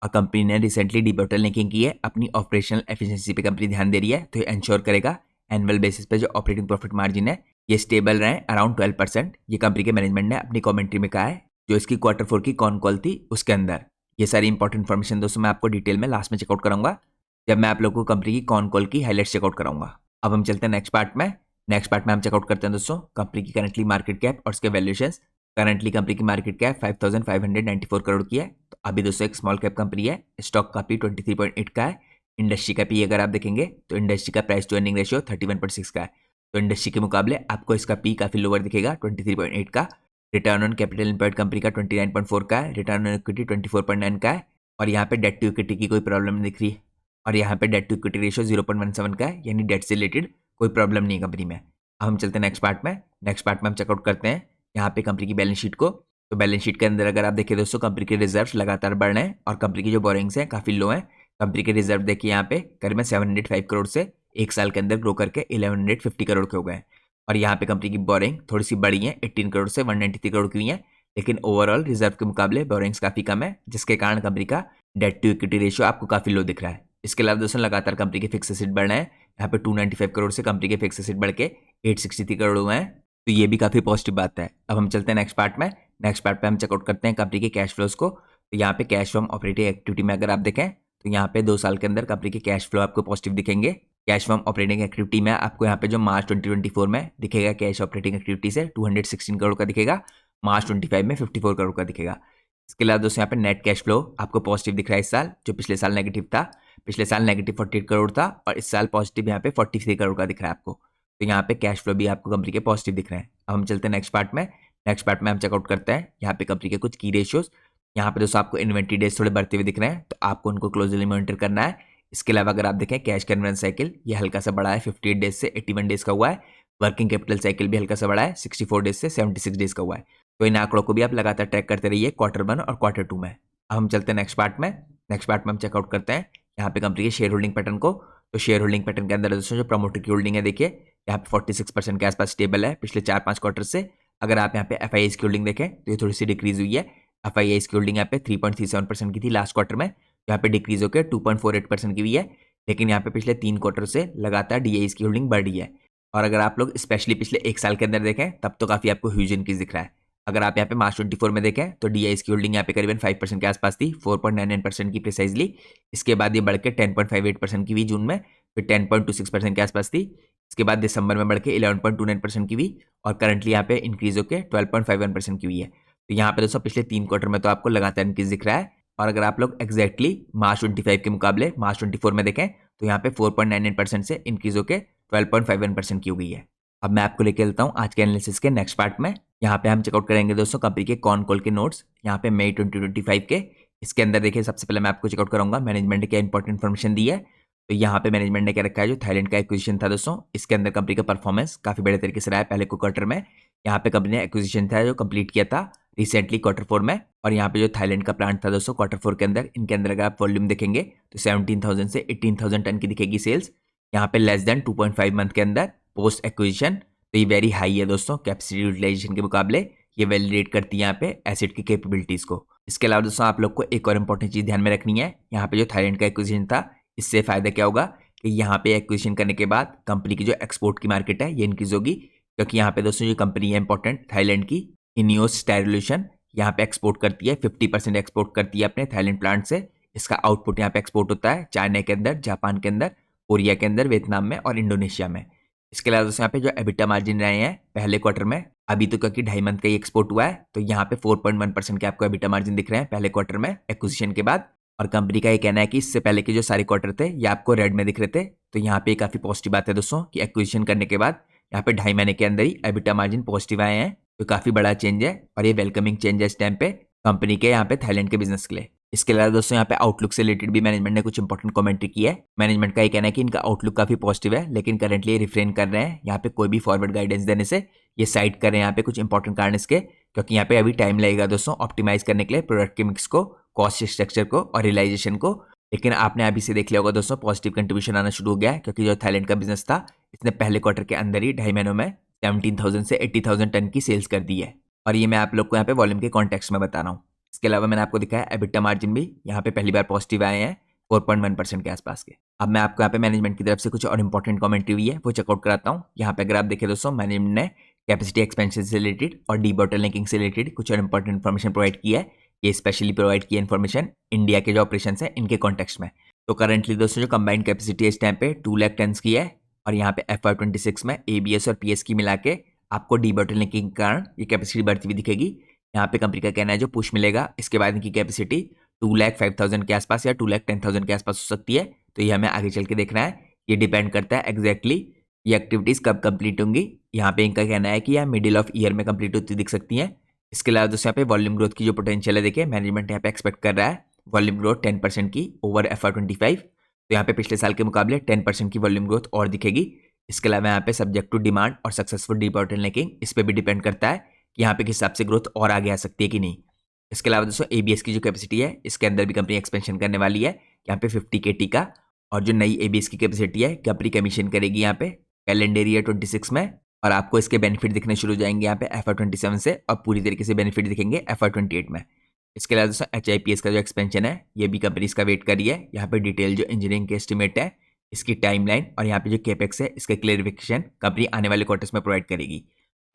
और कंपनी ने रिसेंटली डिबॉटलनेकिंग की है, अपनी ऑपरेशनल एफिशिएंसी पे कंपनी ध्यान दे रही है, तो ये इंश्योर करेगा एनुअल बेसिस पे जो ऑपरेटिंग प्रॉफिट मार्जिन है ये स्टेबल रहे अराउंड 12%। ये कंपनी के मैनेजमेंट ने अपनी कमेंट्री में कहा है, जो इसकी Q4 की कॉन कॉल थी उसके अंदर। ये सारी इंपॉर्टेंट इन्फॉर्मेशन दोस्तों मैं आपको डिटेल में लास्ट में चेकआउट कराऊंगा। जब मैं आप लोगों को कंपनी की कॉन कॉल की हाईलाइट्स चेकआउट कराऊंगा। अब हम चलते हैं नेक्स्ट पार्ट में। नेक्स्ट पार्ट में हम चेकआउट करते हैं दोस्तों कंपनी की करंटली मार्केट कैप और उसके वैल्यूएशंस। करंटली कंपनी की मार्केट कैप 5594 करोड़ की है। तो अभी दोस्तों एक स्मॉल कैप कंपनी है, स्टॉक का पी 23.8 का है। इंडस्ट्री का पी अगर आप देखेंगे तो इंडस्ट्री का प्राइस टू अर्निंग रेशियो 31.6 का है। तो इंडस्ट्री के मुकाबले आपको इसका पी काफी लोअर दिखेगा 23.8 का। Return on capital employed company का 29.4 का है। रिटर्न ऑन इक्विटी 24.9 का है। और यहाँ पे डेट टू इक्विटी की कोई प्रॉब्लम नहीं दिख रही है। और यहाँ पे डेट टू इक्विटी रेशियो 0.17 का है, यानी डेट से रिलेटेड कोई प्रॉब्लम नहीं है कंपनी में। अब हम चलते हैं नेक्स्ट पार्ट में। नेक्स्ट पार्ट में हम चेकआउट करते हैं यहाँ पे कंपनी की बैलेंस शीट को। तो बैलेंस शीट के अंदर अगर आप देखिए दोस्तों कंपनी के रिजर्व लगातार बढ़ रहे हैं और कंपनी की जो बोरिंग्स हैं काफी लो हैं। कंपनी के रिजर्व देखिए यहाँ पे करीबन 705 करोड़ से एक साल के अंदर ग्रो करके 1150 करोड़ के हो गए हैं। और यहाँ पे कंपनी की बोरिंग थोड़ी सी बढ़ी है, 18 करोड़ से 193 करोड़ की हुई है। लेकिन ओवरऑल रिजर्व के मुकाबले बोरिंग्स काफी कम है, जिसके कारण कंपनी का डेट टू इक्विटी रेशियो आपको काफी लो दिख रहा है। इसके अलावा दोस्तों लगातार कंपनी के फिक्स एसेट बढ़ रहे हैं। यहाँ पे 295 करोड़ से कंपनी के फिक्स एसेट बढ़ के 863 करोड़ हुए हैं। तो ये भी काफी पॉजिटिव बात है। अब हम चलते हैं नेक्स्ट पार्ट में। नेक्स्ट पार्ट पे हम चेकआउट करते हैं कंपनी के कैश फ्लोज को। तो यहाँ पे कैश फ्रॉम ऑपरेटिंग एक्टिविटी में अगर आप देखें तो यहाँ पे 2 साल के अंदर कंपनी के कैश फ्लो आपको पॉजिटिव दिखेंगे। कैश फ्रॉम ऑपरेटिंग एक्टिविटी में आपको यहाँ पे जो मार्च 2024 में दिखेगा कैश ऑपरेटिंग एक्टिविटी से 216 करोड़ का दिखेगा। मार्च 25 में 54 करोड़ का दिखेगा। इसके अलावा दोस्तों यहाँ पे नेट कैश फ्लो आपको पॉजिटिव दिख रहा है इस साल, जो पिछले साल नेगेटिव था। पिछले साल नेगेटिव 48 करोड़ था और इस साल पॉजिटिव यहाँ पे 43 करोड़ का दिख रहा है आपको। तो यहाँ पे कैश फ्लो भी आपको कंपनी के पॉजिटिव दिख रहे हैं। अब हम चलते हैं नेक्स्ट पार्ट में। नेक्स्ट पार्ट में हम चेकआउट करते हैं यहाँ पे कंपनी के कुछ की रेशियोज। यहाँ पे दोस्तों आपको इन्वेंट्री डेज थोड़े बढ़ते हुए दिख रहे हैं, तो आपको उनको क्लोजली मॉनिटर करना है। इसके अलावा अगर आप देखें कैश कन्वर्जन साइकिल ये हल्का सा बढ़ा है, 58 डेज से 81 डेज का हुआ है। वर्किंग कैपिटल साइकिल भी हल्का सा बढ़ा है, 64 डेज से 76 डेज का हुआ है। तो इन आंकड़ों को भी आप लगातार ट्रैक करते रहिए Q1 और Q2 में। अब हम चलते हैं नेक्स्ट पार्ट में। नेक्स्ट पार्ट में हम चेकआउट करते हैं यहाँ पे कंपनी के शेयर होल्डिंग पैटर्न को। तो शेयर होल्डिंग पैटर्न के अंदर दोस्तों जो प्रमोटर की होल्डिंग है देखिए यहाँ पे 46% के आसपास स्टेबल है पिछले 4-5 क्वार्टर से। अगर आप यहाँ पे FIIs की होल्डिंग देखें तो ये थोड़ी सी डिक्रीज हुई है। FIIs की होल्डिंग यहाँ पे 3.37% की थी लास्ट क्वार्टर में, यहाँ पे डिक्रीज होकर 2.48% की हुई है। लेकिन यहाँ पे पिछले 3 क्वार्टर से लगातार DIs की होल्डिंग बढ़ रही है। और अगर आप लोग स्पेशली पिछले 1 साल के अंदर देखें तब तो काफी आपको ह्यूज इंक्रीज दिख रहा है। अगर आप यहाँ पे मार्च 24 में देखें तो DIs की होल्डिंग यहाँ पे करीबन 5% के आसपास थी, 4.99% की प्रिसाइजली। इसके बाद ये बढ़ के 10.58% की हुई जून में, फिर 10.26% के आसपास थी। इसके बाद दिसंबर में बढ़ के 11.29% की हुई और करंटली यहाँ पे इंक्रीज होकर 12.51% की हुई है। तो यहाँ पे दोस्तों पिछले 3 क्वार्टर में तो आपको लगातार इंक्रीज दिख रहा है। और अगर आप लोग एग्जैक्टली मार्च 25 के मुकाबले मार्च 24 में देखें तो यहाँ पे 4.99% से इंक्रीज होकर 12.51% की हो गई है। अब मैं आपको लेके चलता हूँ आज के एनालिसिस के नेक्स्ट पार्ट में। यहाँ पे हम चेकआउट करेंगे दोस्तों कंपनी के कॉन कॉल के नोट्स यहाँ पे मई 2025 के। इसके अंदर देखिए सबसे पहले मैं आपको चेकआउट कराऊंगा मैनेजमेंट ने क्या इंपॉर्टेंट इन्फॉर्मेशन दी है। तो यहाँ पे मैनेजमेंट ने क्या रखा है, जो थाईलैंड का एक्विजिशन था दोस्तों इसके अंदर कंपनी का परफॉर्मेंस काफी बड़े तरीके से रहा है पहले क्वार्टर में। यहाँ पे कंपनी ने एक्विजिशन था जो कंप्लीट किया था रिसेंटली Q4 में। और यहाँ पे जो थाईलैंड का प्लांट था दोस्तों Q4 के अंदर, इनके अंदर अगर आप वॉल्यूम देखेंगे तो 17,000 से 18,000 टन की दिखेगी सेल्स। यहाँ पे लेस देन 2.5 मंथ के अंदर पोस्ट एक्विजिशन। तो ये वेरी हाई है दोस्तों कैपेसिटी यूटिलाइजेशन के मुकाबले। ये वैलिडेट करती है यहाँ पे एसेट की कैपेबिलिटीज को। इसके अलावा दोस्तों आप लोग को एक और इंपॉर्टेंट चीज ध्यान में रखनी है। यहाँ पे जो थाईलैंड का एक्विजिशन था इससे फायदा क्या होगा कि यहाँ पे एक्विजिशन करने के बाद कंपनी की जो एक्सपोर्ट की मार्केट है ये इंक्रीज होगी। क्योंकि यहाँ पे दोस्तों जो कंपनी है इंपॉर्टेंट थाईलैंड की इनियोस स्टाइरुलेशन यहाँ पे एक्सपोर्ट करती है, 50% एक्सपोर्ट करती है अपने थाईलैंड प्लांट से। इसका आउटपुट यहाँ पे एक्सपोर्ट होता है चाइना के अंदर, जापान के अंदर, कोरिया के अंदर, वियतनाम में और इंडोनेशिया में। इसके अलावा दोस्तों यहाँ पे जो एबिटा मार्जिन रहे हैं पहले क्वार्टर में, अभी तो क्योंकि 2.5 मंथ का ही एक्सपोर्ट हुआ है तो यहाँ पे 4.1% के आपको एबिटा मार्जिन दिख रहे हैं पहले क्वार्टर में एक्विजिशन के बाद। और कंपनी का ये कहना है कि इससे पहले के जो सारे क्वार्टर थे ये आपको रेड में दिख रहे थे। तो यहाँ पे काफी पॉजिटिव बात है दोस्तों कि एक्विजिशन करने के बाद यहाँ पे 2.5 महीने के अंदर ही एबिटा मार्जिन पॉजिटिव आए हैं। तो काफी बड़ा चेंज है और ये वेलकमिंग चेंज है इस टाइम पे कंपनी के यहाँ पे थाईलैंड के बिजनेस के लिए। इसके अलावा दोस्तों यहाँ पे आउटलुक से रिलेटेड भी मैनेजमेंट ने कुछ इंपॉर्टेंट कमेंट्री की है। मैनेजमेंट का ये कहना है कि इनका आउटलुक काफी पॉजिटिव है, लेकिन करंटली रिफ्रेन कर रहे हैं यहाँ पे कोई भी फॉरवर्ड गाइडेंस देने से। ये साइड कर रहे हैं यहाँ पे कुछ इंपॉर्टेंट कारण इसके, क्योंकि यहाँ पे अभी टाइम लगेगा दोस्तों ऑप्टिमाइज करने के लिए प्रोडक्ट के मिक्स को, कॉस्ट स्ट्रक्चर को और रियलाइजेशन को। लेकिन आपने अभी से देख लिया होगा दोस्तों पॉजिटिव कंट्रीब्यूशन आना शुरू हो गया है, क्योंकि जो थाईलैंड का बिजनेस था इसने पहले क्वार्टर के अंदर ही 2.5 महीनों में 17,000 से 80,000 टन की सेल्स कर दी है। और ये मैं आप लोग को यहाँ पे वॉल्यूम के कॉन्टेक्स्ट में बता रहा हूँ। इसके अलावा मैंने आपको दिखाया एबिटा मार्जिन भी यहाँ पे पहली बार पॉजिटिव आए हैं 4.1% के आसपास के। अब मैं आपको यहाँ पे मैनेजमेंट की तरफ से कुछ और इंपॉर्टेंट कमेंट्री हुई है वो चेकआउट कराता हूँ। यहाँ पे अगर आप देखें दोस्तों मैनेजमेंट ने कैपेसिटी एक्सपेंशन से रिलेटेड और डीबॉटलनेकिंग से रिलेटेड कुछ और इंपॉर्टेंट इन्फॉर्मेशन प्रोवाइड की है। ये स्पेशली प्रोवाइड की इन्फॉर्मेशन इंडिया के जो ऑपरेशन है इनके कॉन्टेक्स्ट में। तो करंटली दोस्तों जो कंबाइंड कैपेसिटी है इस टाइम पे 2 लाख टन्स की है और यहाँ पे FY26 में ABS और PS की मिला के आपको डीबॉटलनेकिंग के कारण ये कैपेसिटी बढ़ती हुई दिखेगी। यहाँ पे कंपनी का कहना है जो पुश मिलेगा इसके बाद इनकी कैपेसिटी 2,05,000 के आसपास या 2,10,000 के आसपास हो सकती है। तो ये हमें आगे चल के देखना है, ये डिपेंड करता है एग्जैक्टली ये एक्टिविटीज़ कब कंप्लीट होंगी। यहाँ पे इनका कहना है कि यह मिडिल ऑफ ईयर में कंप्लीट होती दिख सकती हैं। इसके अलावा दोस्तों यहाँ पे वॉल्यूम ग्रोथ की जो पोटेंशियल है देखिए मैनेजमेंट यहाँ पे एक्सपेक्ट कर रहा है वॉल्यूम ग्रोथ 10% की ओवर FY25। तो यहाँ पे पिछले साल के मुकाबले 10% की वॉल्यूम ग्रोथ और दिखेगी। इसके अलावा यहाँ पे सब्जेक्ट टू डिमांड और सक्सेसफुल डीबॉटलनेकिंग इस पे भी डिपेंड करता है कि यहाँ पे किस हिसाब से ग्रोथ और आगे आ सकती है कि नहीं। इसके अलावा दोस्तों ABS की जो कैपेसिटी है इसके अंदर भी कंपनी एक्सपेंशन करने वाली है यहाँ पे 50 KT का। और जो नई ABS की कैपेसिटी है कंपनी कमीशन करेगी यहाँ पे कैलेंडर ईयर 26 में और आपको इसके बेनिफिट दिखने शुरू हो जाएंगे यहाँ पे FY27 से और पूरी तरीके से बेनिफिट दिखेंगे FY28 में। इसके अलावा दोस्तों HIPS का जो एक्सपेंशन है ये भी कंपनी इसका वेट करी है। यहाँ पे डिटेल जो इंजीनियरिंग के एस्टिमेट है इसकी टाइमलाइन और यहाँ पे जो कैपेक्स है इसका क्लेरिफिकेशन कंपनी आने वाले क्वार्टर्स में प्रोवाइड करेगी।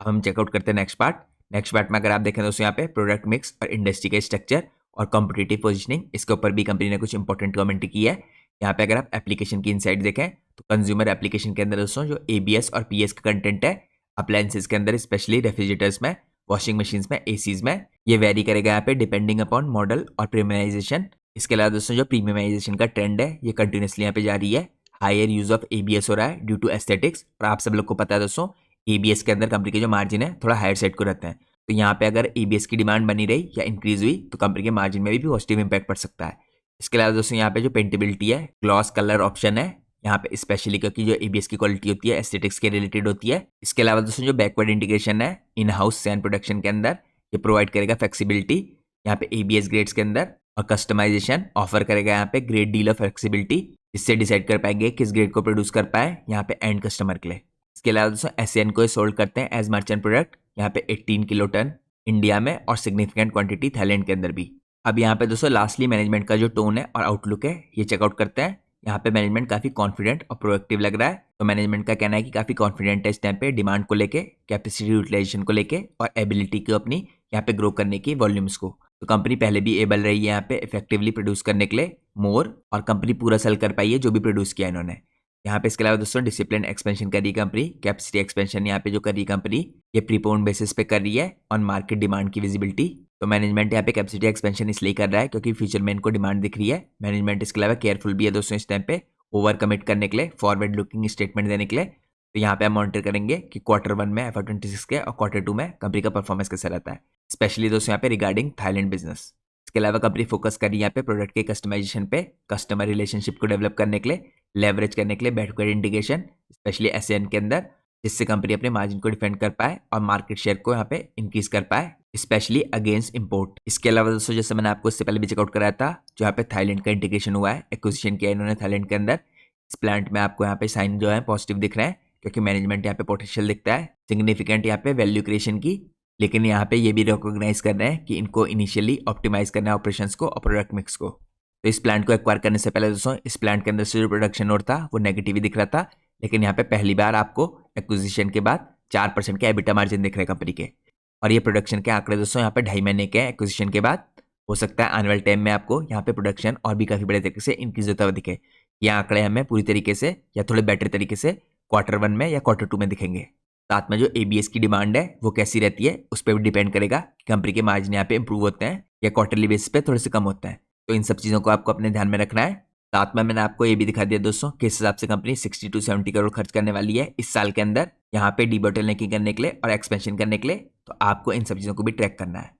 अब हम चेकआउट करते हैं नेक्स्ट पार्ट में अगर आप देखें दोस्तों यहाँ पे प्रोडक्ट मिक्स और इंडस्ट्री का स्ट्रक्चर और कॉम्पिटिटिव पोजिशनिंग इसके ऊपर भी कंपनी ने कुछ इंपॉर्टेंट कमेंट की है। यहाँ पे अगर आप एप्लीकेशन की इनसाइट देखें तो कंज्यूमर एप्लीकेशन के अंदर दोस्तों जो ABS और PS का कंटेंट है अप्लायंसेस के अंदर स्पेशली रेफ्रिजरेटर्स में, वॉशिंग मशीन्स में, ACs में ये वेरी करेगा यहाँ पे डिपेंडिंग अपॉन मॉडल और प्रीमियमाइजेशन। इसके अलावा दोस्तों जो प्रीमियमाइजेशन का ट्रेंड है ये कंटिन्यूसली यहाँ पे जारी है। हायर यूज ऑफ ABS हो रहा है ड्यू टू एस्थेटिक्स और आप सब लोग को पता है दोस्तों ABS के अंदर कंपनी के जो मार्जिन है थोड़ा हायर सेट को रहते हैं। तो यहाँ पे अगर ABS की डिमांड बनी रही या इंक्रीज हुई तो कंपनी के मार्जिन में भी पॉजिटिव इंपैक्ट पड़ सकता है। इसके अलावा दोस्तों यहाँ पे जो पेंटेबिलिटी है ग्लॉस कलर ऑप्शन है यहाँ पे स्पेशली क्योंकि जो ABS की क्वालिटी होती है एस्थेटिक्स के रिलेटेड होती है। इसके अलावा दोस्तों जो बैकवर्ड इंटीग्रेशन है इन हाउस सैन प्रोडक्शन के अंदर ये प्रोवाइड करेगा फ्लेक्सिबिलिटी यहाँ पे ABS ग्रेड्स के अंदर और कस्टमाइजेशन ऑफर करेगा यहाँ पे ग्रेट डील ऑफ फ्लेक्सिबिलिटी जिससे डिसाइड कर पाएंगे किस ग्रेड को प्रोड्यूस कर पाए यहाँ पे एंड कस्टमर के लिए। इसके अलावा दोस्तों SAN को सोल्ड करते हैं एज मर्चेंट प्रोडक्ट यहाँ पे 18 किलो टन इंडिया में और सिग्निफिकेंट क्वांटिटी थाईलैंड के अंदर भी। अब यहाँ पे दोस्तों लास्टली मैनेजमेंट का जो टोन है और आउटलुक है ये चेकआउट करते हैं। यहाँ पे मैनेजमेंट काफी कॉन्फिडेंट और प्रोएक्टिव लग रहा है। तो मैनेजमेंट का कहना है कि काफी कॉन्फिडेंट है इस टाइम पे डिमांड को लेके, कैपेसिटी यूटिलाइजेशन को लेके और एबिलिटी को अपनी यहाँ पे ग्रो करने की वॉल्यूम्स को। तो कंपनी पहले भी एबल रही है यहाँ पे इफेक्टिवली प्रोड्यूस करने के लिए मोर और कंपनी पूरा सेल कर पाई है जो भी प्रोड्यूस किया इन्होंने यहाँ पे। इसके अलावा दोस्तों डिसिप्लिन एक्सपेंशन कर रही है कंपनी, कैपेसिटी एक्सपेंशन यहाँ पे जो कर रही है कंपनी ये प्रीपोन्ड बेसिस पे कर रही है ऑन मार्केट डिमांड की विजिबिलिटी। तो मैनेजमेंट यहाँ पे कैपेसिटी एक्सपेंशन इसलिए कर रहा है क्योंकि फ्यूचर में इनको डिमांड दिख रही है। मैनेजमेंट इसके अलावा केयरफुल भी है दोस्तों इस टाइम पे ओवर कमिट करने के लिए, फॉरवर्ड लुकिंग स्टेटमेंट देने के लिए। तो यहाँ पे हम मॉनिटर करेंगे कि Q1 में FY26 के और Q2 में कंपनी का परफॉर्मेंस कैसा रहता है, स्पेशली दोस्तों यहाँ पे रिगार्डिंग थाईलैंड बिजनेस। इसके अलावा कंपनी फोकस कर रही है यहाँ पे प्रोडक्ट के कस्टमाइजेशन पे, कस्टमर रिलेशनशिप को डेवलप करने के लिए, लेवरेज करने के लिए बैकवर्ड इंटीग्रेशन स्पेशली SAN के अंदर, जिससे कंपनी अपने मार्जिन को डिफेंड कर पाए और मार्केट शेयर को यहाँ पे इंक्रीज कर पाए स्पेशली अगेंस्ट इंपोर्ट। इसके अलावा दोस्तों जैसे मैंने आपको इससे पहले भी चेकआउट कराया था जो यहाँ पे थाईलैंड का इंटीग्रेशन हुआ है, एक्विजिशन किया इन्होंने थाईलैंड के अंदर। इस प्लांट में आपको यहाँ पे साइन जो है पॉजिटिव दिख रहे हैं क्योंकि मैनेजमेंट यहाँ पे पोटेंशियल दिखता है सिग्निफिकेंट यहाँ पे वैल्यू क्रिएशन की। लेकिन यहाँ पे ये भी रिकॉग्नाइज कर रहे हैं कि इनको इनिशियली ऑप्टिमाइज करना है ऑपरेशंस को और प्रोडक्ट मिक्स को। तो इस प्लांट को एक्वायर करने से पहले दोस्तों इस प्लांट के अंदर से जो प्रोडक्शन और था वो नेगेटिव ही दिख रहा था, लेकिन यहाँ पे पहली बार आपको एक्विजिशन के बाद 4% के EBITDA मार्जिन दिख रहे हैं कंपनी के। और ये प्रोडक्शन के आंकड़े दोस्तों यहाँ पे 2.5 महीने के एक्विजिशन के बाद। हो सकता है आने वाले टाइम में आपको यहाँ पे प्रोडक्शन और भी काफी बड़े तरीके से इंक्रीज होता हुआ दिखे। ये आंकड़े हमें पूरी तरीके से या थोड़े बेटर तरीके से Q1 में या Q2 में दिखेंगे। साथ में जो ABS की डिमांड है वो कैसी रहती है उस पर भी डिपेंड करेगा कि कंपनी के मार्जिन यहाँ पे इंप्रूव होते हैं या क्वार्टरली बेसिस पे थोड़े से कम होते हैं। तो इन सब चीज़ों को आपको अपने ध्यान में रखना है। साथ में मैंने आपको ये भी दिखा दिया दोस्तों किस हिसाब से कंपनी 60 to 70 करोड़ खर्च करने वाली है इस साल के अंदर यहाँ पे डीबॉटलनेकिंग करने के लिए और एक्सपेंशन करने के लिए। तो आपको इन सब चीज़ों को भी ट्रैक करना है।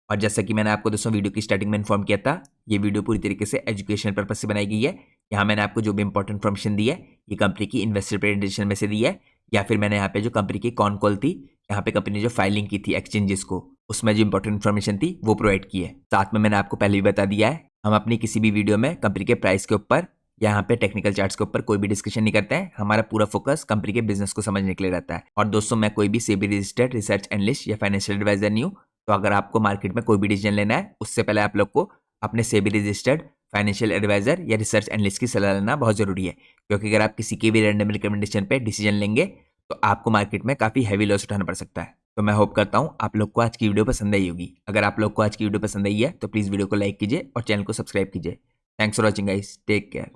और जैसा कि मैंने आपको दोस्तों वीडियो की स्टार्टिंग में इन्फॉर्म किया था ये वीडियो पूरी तरीके से एजुकेशनल पर्पज से बनाई गई है। यहाँ मैंने आपको जो भी इंपॉर्टेंट इन्फॉर्मेशन दी है ये कंपनी की इन्वेस्टर प्रेजेंटेशन में से दी है या फिर मैंने यहाँ पे जो कंपनी की कॉन कॉल थी यहाँ पे कंपनी ने जो फाइलिंग की थी एक्सचेंजेस को उसमें जो इंपॉर्टेंट इन्फॉर्मेशन थी वो प्रोवाइड की है। साथ में मैंने आपको पहले भी बता दिया है हम अपनी किसी भी वीडियो में कंपनी के प्राइस के ऊपर या यहाँ पे टेक्निकल चार्ट्स के ऊपर कोई भी डिस्कशन नहीं करते हैं। हमारा पूरा फोकस कंपनी के बिजनेस को समझने के लिए रहता है। और दोस्तों मैं कोई भी सेबी रजिस्टर्ड रिसर्च एनालिस्ट या फाइनेंशियल एडवाइजर नहीं हूँ। तो अगर आपको मार्केट में कोई भी डिसीजन लेना है उससे पहले आप लोग को अपने सेबी रजिस्टर्ड फाइनेंशियल एडवाइजर या रिसर्च एनालिस्ट की सलाह लेना बहुत जरूरी है, क्योंकि अगर आप किसी के भी रैंडम रिकमेंडेशन पे डिसीजन लेंगे तो आपको मार्केट में काफी हैवी लॉस उठाना पड़ सकता है। तो मैं होप करता हूँ आप लोग को आज की वीडियो पसंद आई होगी। अगर आप लोग को आज की वीडियो पसंद आई है तो प्लीज वीडियो को लाइक कीजिए और चैनल को सब्सक्राइब कीजिए। Thanks for watching guys, take care.